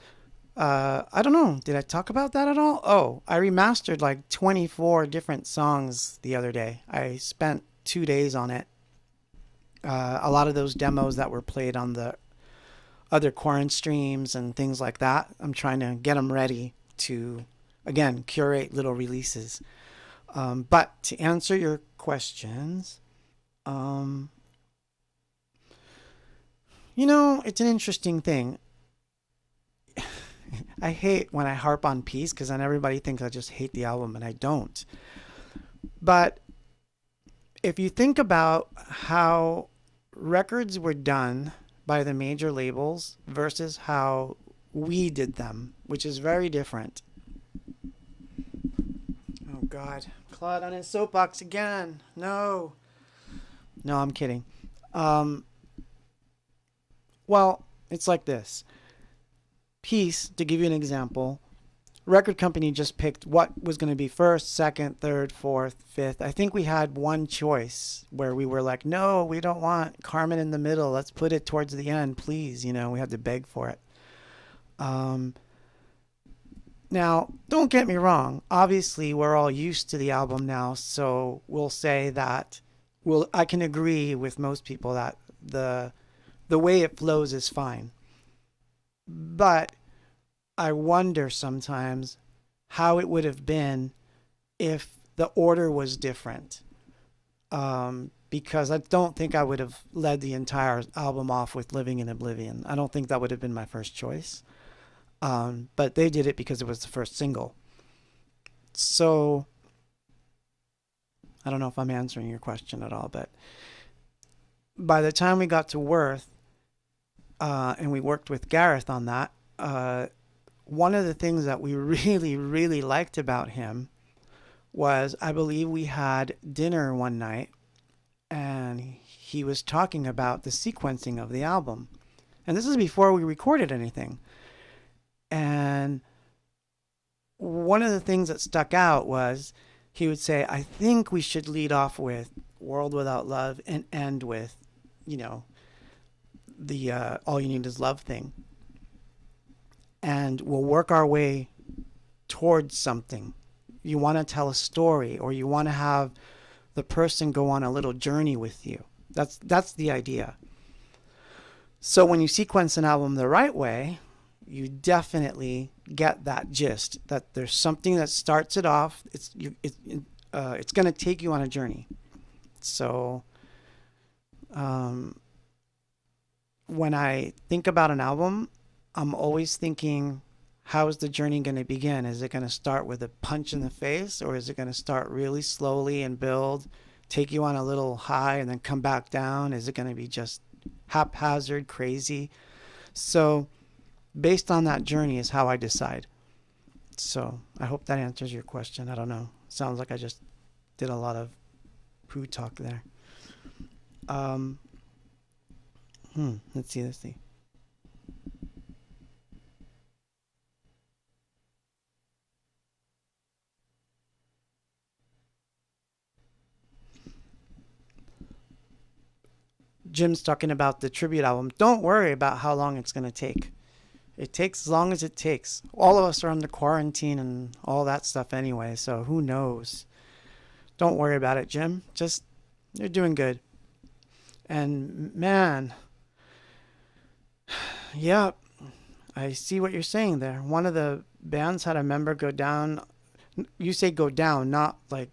Speaker 1: I don't know. Did I talk about that at all? Oh, I remastered like 24 different songs the other day. I spent 2 days on it. A lot of those demos that were played on the other quarantine streams and things like that, I'm trying to get them ready to, again, curate little releases. But to answer your questions, it's an interesting thing. I hate when I harp on peace because then everybody thinks I just hate the album, and I don't. But if you think about how records were done by the major labels versus how we did them, which is very different. Oh, God. Claude on his soapbox again. No. No, I'm kidding. Well, it's like this. Peace, to give you an example, record company just picked what was going to be first, second, third, fourth, fifth. I think we had one choice where we were like, no, we don't want Carmen in the middle. Let's put it towards the end, please. We had to beg for it. Now, don't get me wrong. Obviously, we're all used to the album now, so we'll say that I can agree with most people that the way it flows is fine. But I wonder sometimes how it would have been if the order was different. Because I don't think I would have led the entire album off with Living in Oblivion. I don't think that would have been my first choice. But they did it because it was the first single. So, I don't know if I'm answering your question at all, but by the time we got to Worth, and we worked with Gareth on that, one of the things that we really, really liked about him was, I believe we had dinner one night and he was talking about the sequencing of the album. And this is before we recorded anything. And one of the things that stuck out was he would say, I think we should lead off with World Without Love and end with, the All You Need Is Love thing. And we'll work our way towards something. You want to tell a story, or you want to have the person go on a little journey with you. That's the idea. So when you sequence an album the right way, you definitely get that gist, that there's something that starts it off. It's going to take you on a journey. So when I think about an album, I'm always thinking, how is the journey going to begin? Is it going to start with a punch in the face, or is it going to start really slowly and build, take you on a little high and then come back down? Is it going to be just haphazard, crazy? So based on that journey is how I decide. So I hope that answers your question. I don't know. Sounds like I just did a lot of poo talk there. Let's see. Jim's talking about the tribute album. Don't worry about how long it's going to take. It takes as long as it takes. All of us are under quarantine and all that stuff anyway, so who knows? Don't worry about it, Jim. Just, you're doing good. And man, yeah, I see what you're saying there. One of the bands had a member go down. You say go down, not like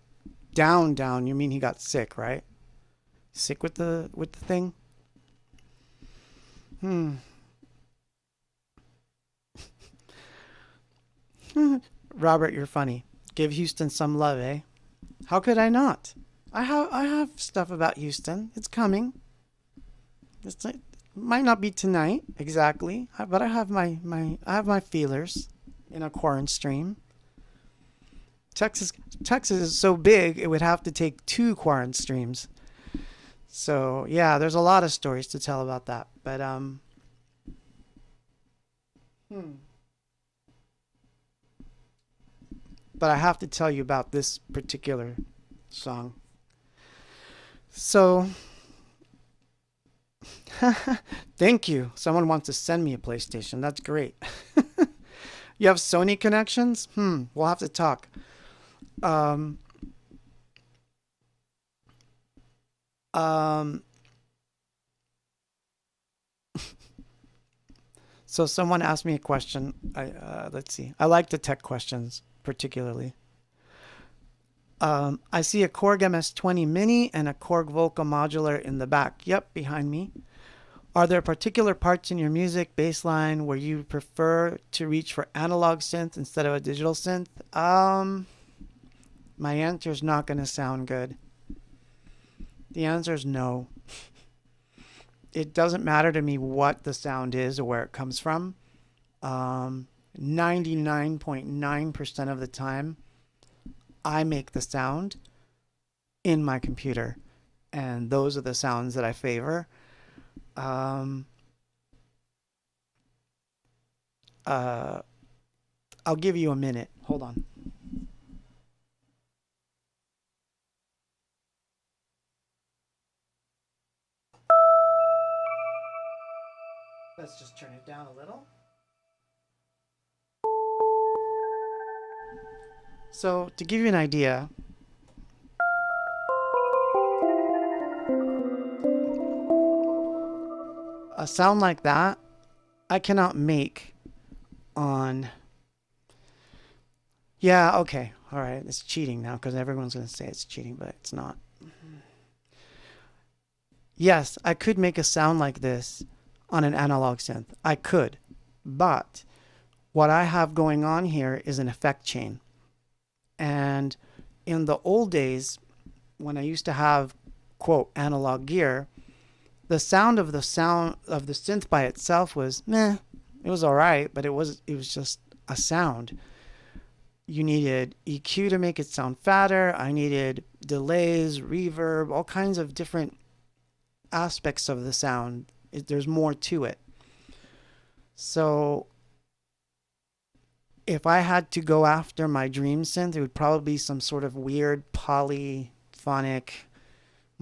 Speaker 1: down. You mean he got sick, right? Sick with the thing? Robert, you're funny. Give Houston some love, eh? How could I not? I have stuff about Houston. It's coming. It might not be tonight exactly, but I have my feelers in a quarantine stream. Texas Texas is so big it would have to take two quarantine streams. So yeah, there's a lot of stories to tell about that. But hmm. but I have to tell you about this particular song. So thank you. Someone wants to send me a PlayStation. That's great. You have Sony connections? We'll have to talk. Um, um, so someone asked me a question. Let's see. I like the tech questions particularly. I see a Korg MS-20 Mini and a Korg Volca modular in the back. Yep, behind me. Are there particular parts in your music baseline where you prefer to reach for analog synth instead of a digital synth? My answer is not going to sound good. The answer is no. It doesn't matter to me what the sound is or where it comes from. 99.9% of the time, I make the sound in my computer, and those are the sounds that I favor. Um, uh, I'll give you a minute. Hold on. Let's just turn it down a little. So, to give you an idea, a sound like that I cannot make on. Yeah, okay. All right. It's cheating now because everyone's going to say it's cheating, but it's not. Yes, I could make a sound like this on an analog synth. I could. But what I have going on here is an effect chain. And in the old days, when I used to have, quote, analog gear, the sound of the synth by itself was meh. It was all right, but it was just a sound. You needed EQ to make it sound fatter. I needed delays, reverb, all kinds of different aspects of the sound. There's more to it. So if I had to go after my dream synth, it would probably be some sort of weird polyphonic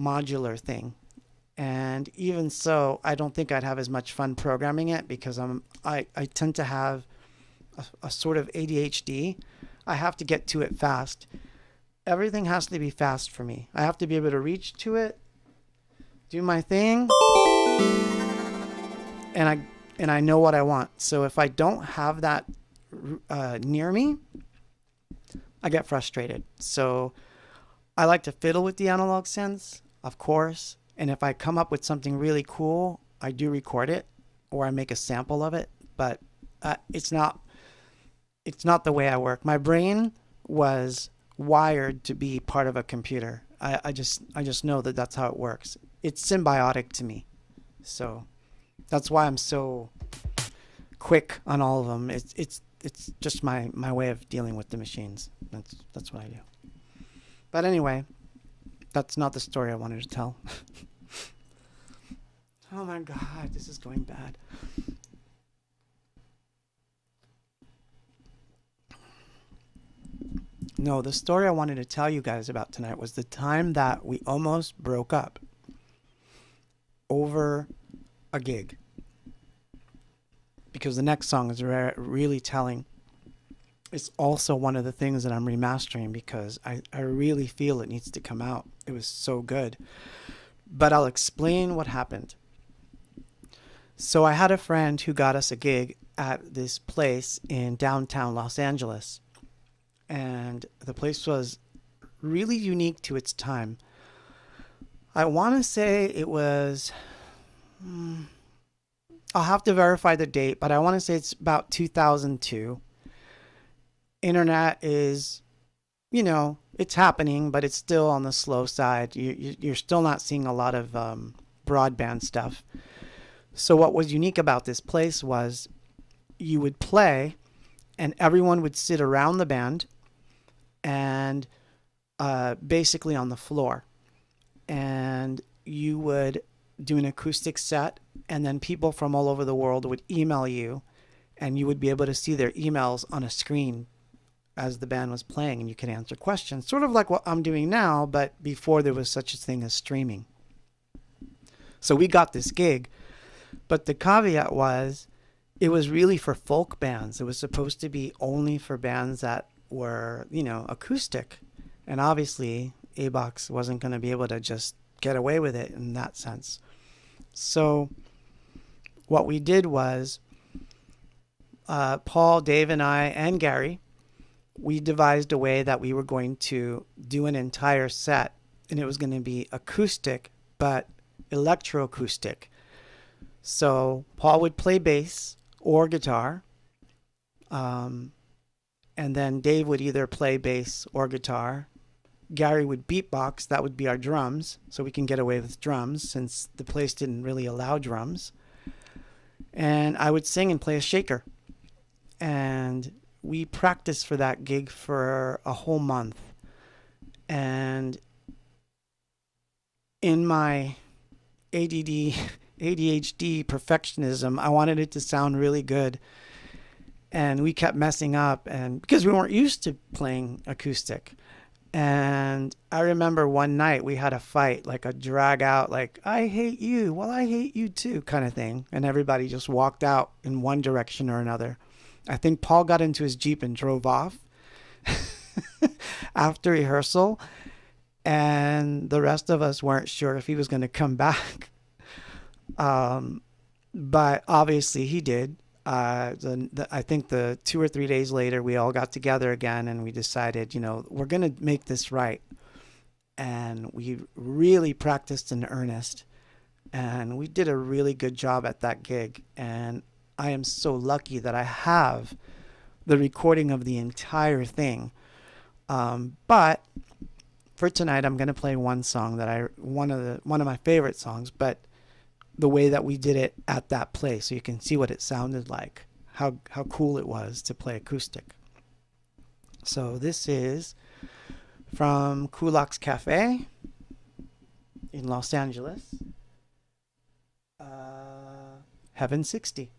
Speaker 1: modular thing. And even so, I don't think I'd have as much fun programming it because I tend to have a sort of ADHD. I have to get to it fast. Everything has to be fast for me. I have to be able to reach to it, do my thing, and I know what I want. So if I don't have that near me, I get frustrated. So I like to fiddle with the analog synths, of course. And if I come up with something really cool, I do record it or I make a sample of it. But it's not the way I work. My brain was wired to be part of a computer. I just know that that's how it works. It's symbiotic to me. So that's why I'm so quick on all of them. It's just my way of dealing with the machines. That's what I do. But anyway, that's not the story I wanted to tell. Oh my god, this is going bad. No, the story I wanted to tell you guys about tonight was the time that we almost broke up over a gig. Because the next song is really telling. It's also one of the things that I'm remastering because I really feel it needs to come out. It was so good. But I'll explain what happened. So I had a friend who got us a gig at this place in downtown Los Angeles. And the place was really unique to its time. I want to say it was... I'll have to verify the date, but I want to say it's about 2002. Internet is, it's happening, but it's still on the slow side. You're still not seeing a lot of broadband stuff. So what was unique about this place was you would play, and everyone would sit around the band and basically on the floor, and you would do an acoustic set, and then people from all over the world would email you, and you would be able to see their emails on a screen as the band was playing, and you could answer questions, sort of like what I'm doing now, but before there was such a thing as streaming. So we got this gig, but the caveat was it was really for folk bands. It was supposed to be only for bands that were, acoustic. And obviously, Abox wasn't going to be able to just get away with it in that sense. So what we did was Paul, Dave, and I, and Gary, we devised a way that we were going to do an entire set, and it was going to be acoustic, but electroacoustic. So Paul would play bass or guitar, and then Dave would either play bass or guitar. Gary would beatbox, that would be our drums, so we can get away with drums since the place didn't really allow drums. And I would sing and play a shaker. And we practiced for that gig for a whole month. And in my ADHD perfectionism, I wanted it to sound really good. And we kept messing up, and because we weren't used to playing acoustic. And I remember one night we had a fight, like a drag out, like, I hate you, well, I hate you too, kind of thing. And everybody just walked out in one direction or another. I think Paul got into his Jeep and drove off after rehearsal. And the rest of us weren't sure if he was going to come back. But obviously he did. I think the 2 or 3 days later, we all got together again and we decided, we're going to make this right. And we really practiced in earnest. And we did a really good job at that gig. And I am so lucky that I have the recording of the entire thing. But for tonight, I'm going to play one song one of my favorite songs, but the way that we did it at that place, so you can see what it sounded like, how cool it was to play acoustic. So this is from Kulak's Cafe in Los Angeles, Heaven 60.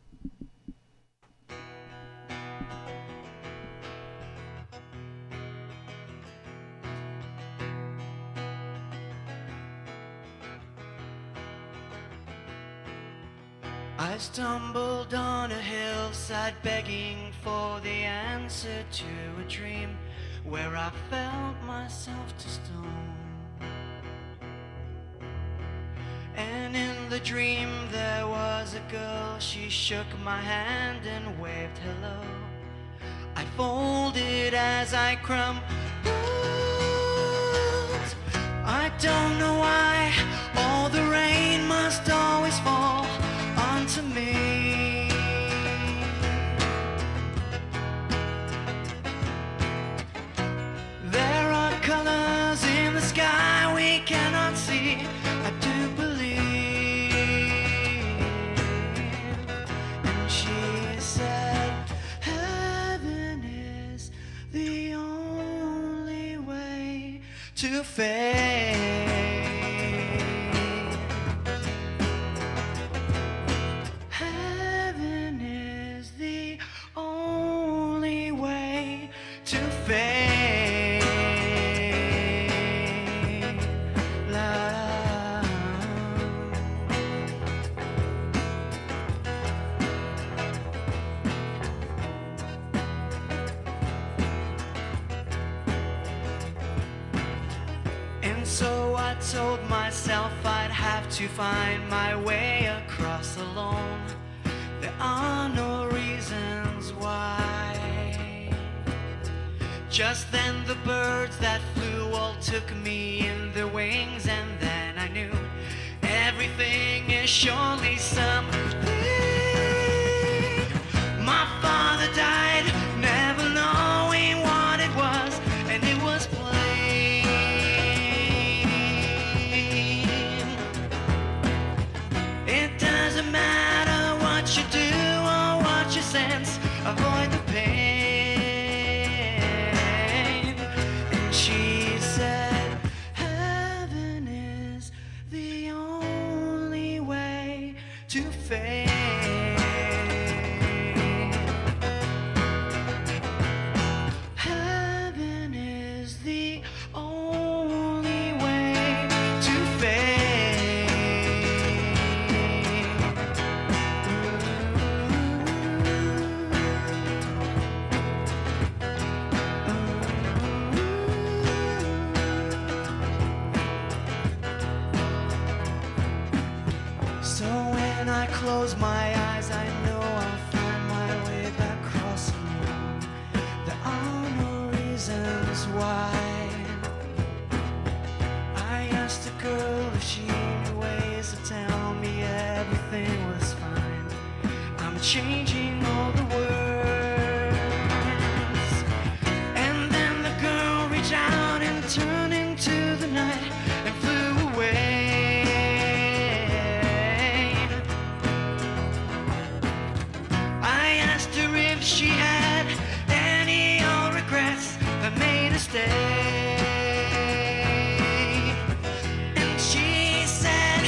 Speaker 2: I stumbled on a hillside begging for the answer to a dream where I felt myself to stone. And in the dream there was a girl, she shook my hand and waved hello. I folded as I crumbled. I don't know why all the rain must always fall onto me. There are colors in the sky we cannot see. I do believe. And she said, heaven is the only way to fade. Told myself I'd have to find my way across alone. There are no reasons why. Just then the birds that flew all took me in their wings, and then I knew everything is surely something. My father died, never knowing what it was, and it was plain. fade. Heaven is the only way to fade. So when I close my eyes, I know I'll find my way back crossing home. There are no reasons why. I asked a girl if she knew ways to tell me everything was fine. I'm changing all the words. And then the girl reached out and turned into the night and flew away. I asked her if she had any old regrets that made her stay. And she said,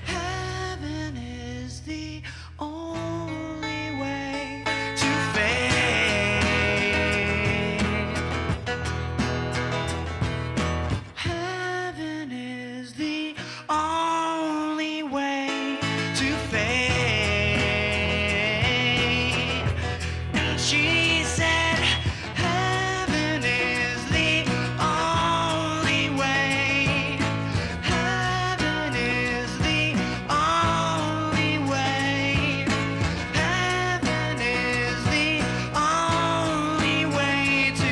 Speaker 2: heaven is the only way to fade. Heaven is the only way to fade. And she said, heaven is the only way. Heaven is the only way. Heaven is the only way to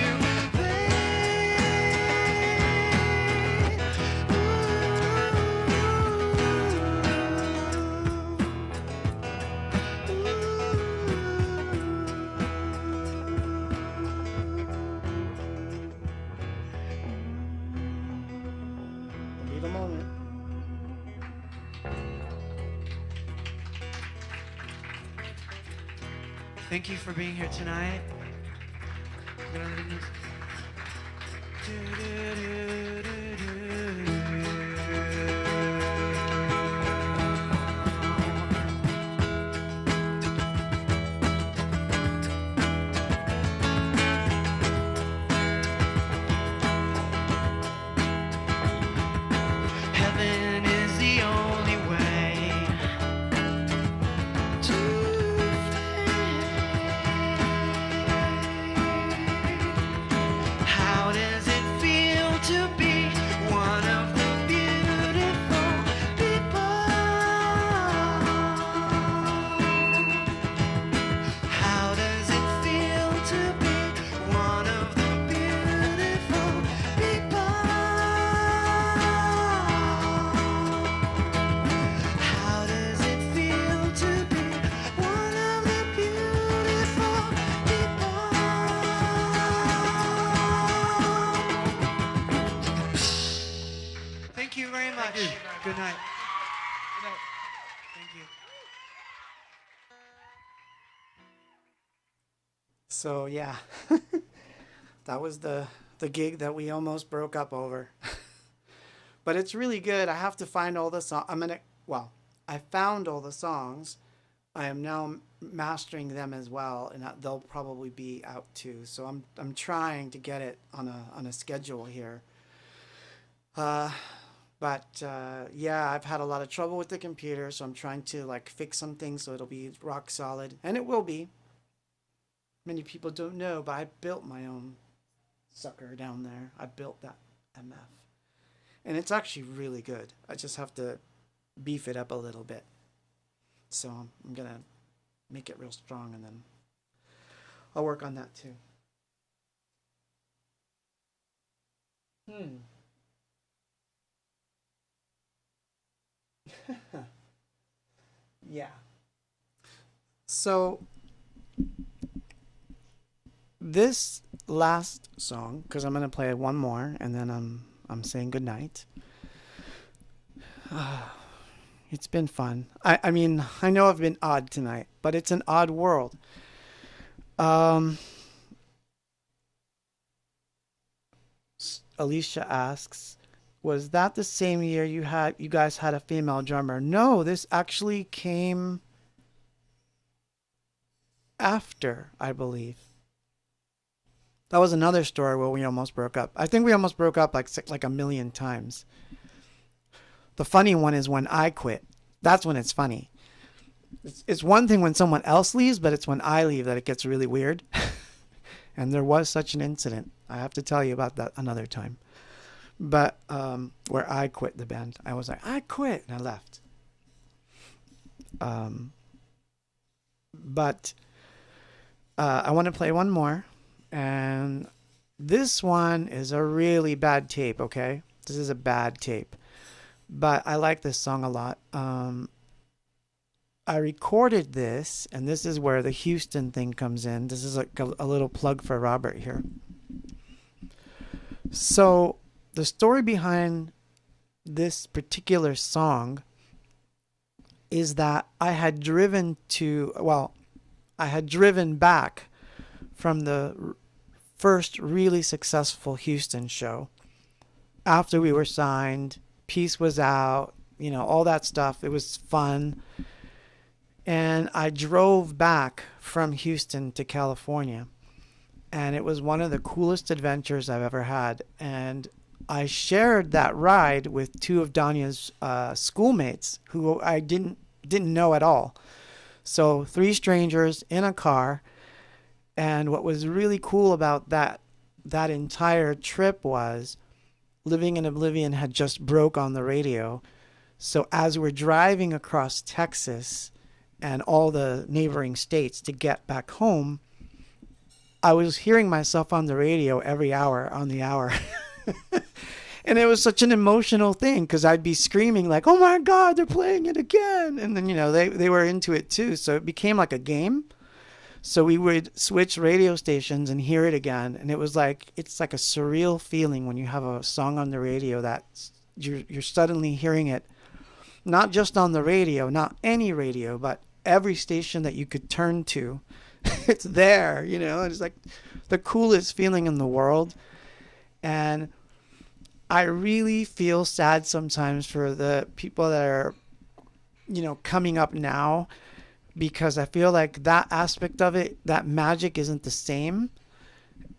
Speaker 1: Leave a moment.
Speaker 2: Thank you for being here tonight. Heaven is the only way to How does it feel to be one of the beautiful people? How does it feel to be one of the beautiful people? How does it feel to be one of the beautiful people? Thank you very much. Good night. Thank you.
Speaker 1: So yeah, that was the gig that we almost broke up over. But it's really good. I have to find all the songs. I found all the songs. I am now mastering them as well, and they'll probably be out too. So I'm trying to get it on a schedule here. Yeah, I've had a lot of trouble with the computer, so I'm trying to like fix some things so it'll be rock solid, and it will be. Many people don't know, but I built my own sucker down there. I built that MF, and it's actually really good. I just have to beef it up a little bit. So I'm gonna make it real strong, and then I'll work on that too. Hmm. Yeah. So this last song, because I'm gonna play one more, and then I'm saying goodnight. It's been fun. I mean, I know I've been odd tonight, but it's an odd world. Um, Alicia asks, was that the same year you guys had a female drummer? No, this actually came after, I believe. That was another story where we almost broke up. I think we almost broke up like a million times. The funny one is when I quit. That's when it's funny. It's one thing when someone else leaves, but it's when I leave that it gets really weird. And there was such an incident. I have to tell you about that another time. But where I quit the band, I was like, I quit, and I left. Um, but I want to play one more, and this one is a really bad tape. Okay, this is a bad tape, but I like this song a lot. I recorded this, and this is where the Houston thing comes in. This is like a little plug for Robert here. So, the story behind this particular song is that I had driven back from the first really successful Houston show after we were signed. Peace was out, all that stuff. It was fun. And I drove back from Houston to California. And it was one of the coolest adventures I've ever had. And I shared that ride with two of Danya's schoolmates who I didn't know at all. So 3 strangers in a car. And what was really cool about that entire trip was Living in Oblivion had just broke on the radio. So as we're driving across Texas and all the neighboring states to get back home, I was hearing myself on the radio every hour on the hour. And it was such an emotional thing because I'd be screaming like, oh my God, they're playing it again. And then, they were into it too. So it became like a game. So we would switch radio stations and hear it again. And it's like a surreal feeling when you have a song on the radio that you're suddenly hearing it, not just on the radio, not any radio, but every station that you could turn to. It's there, and it's like the coolest feeling in the world. And I really feel sad sometimes for the people that are, coming up now, because I feel like that aspect of it, that magic isn't the same.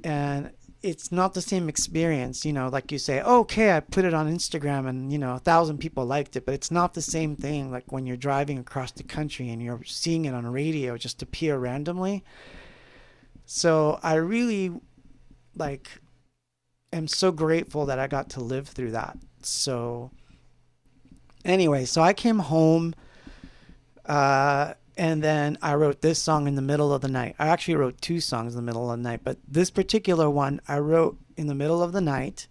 Speaker 1: And it's not the same experience, like you say, okay, I put it on Instagram and, 1,000 people liked it, but it's not the same thing like when you're driving across the country and you're seeing it on radio just appear randomly. So I really am so grateful that I got to live through that. So anyway, so I came home, and then I wrote this song in the middle of the night. I actually wrote 2 songs in the middle of the night, but this particular one I wrote in the middle of the night,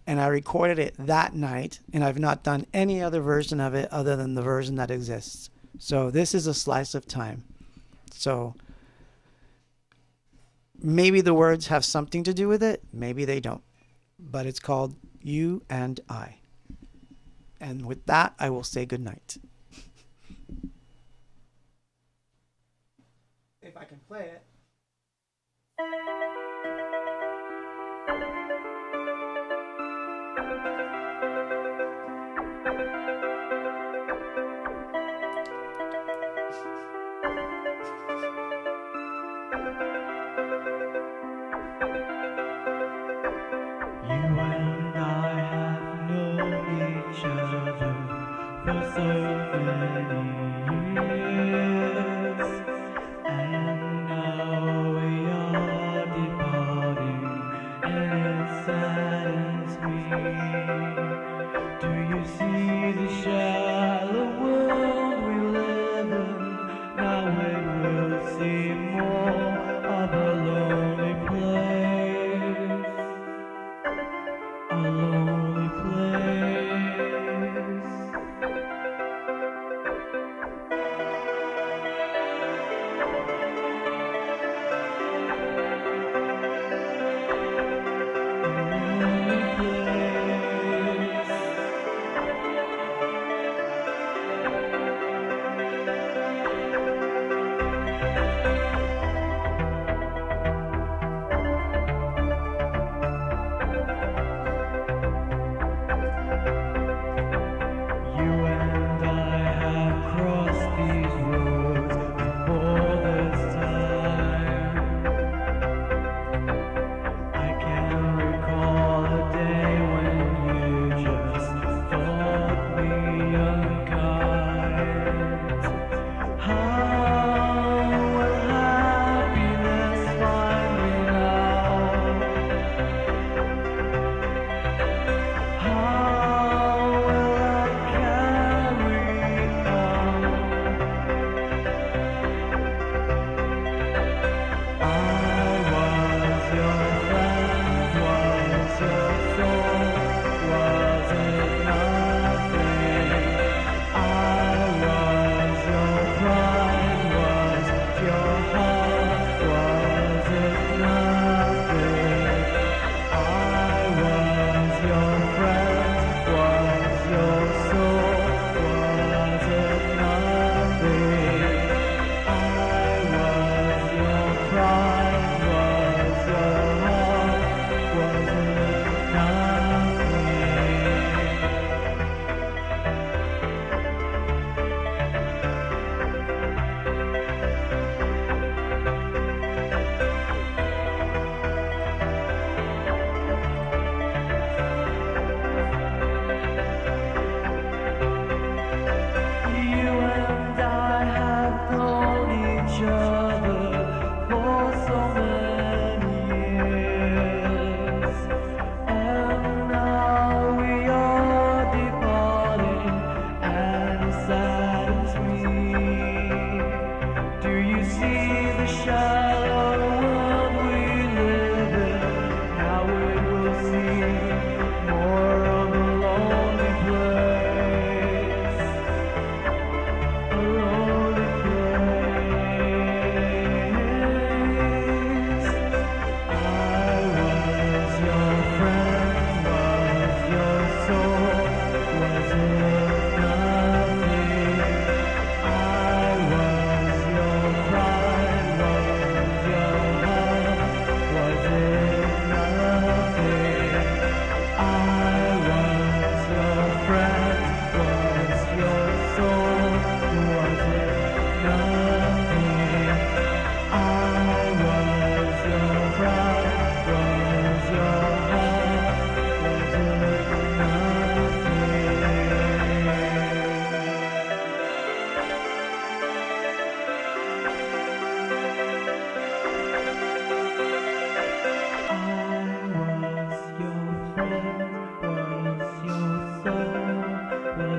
Speaker 1: and I recorded it that night, and I've not done any other version of it other than the version that exists. So this is a slice of time. So maybe the words have something to do with it, maybe they don't. But it's called You and I. And with that, I will say goodnight. If I can play it.
Speaker 2: You and I have known each other for so many years, and now we are departing, and it saddens me. Do you see the shallow world we live in? Now it will seem more of a lonely place. A lonely place. A lonely place.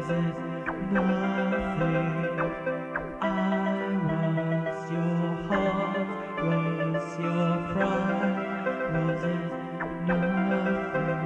Speaker 2: Was it nothing? I was your heart, was your pride. Was it nothing?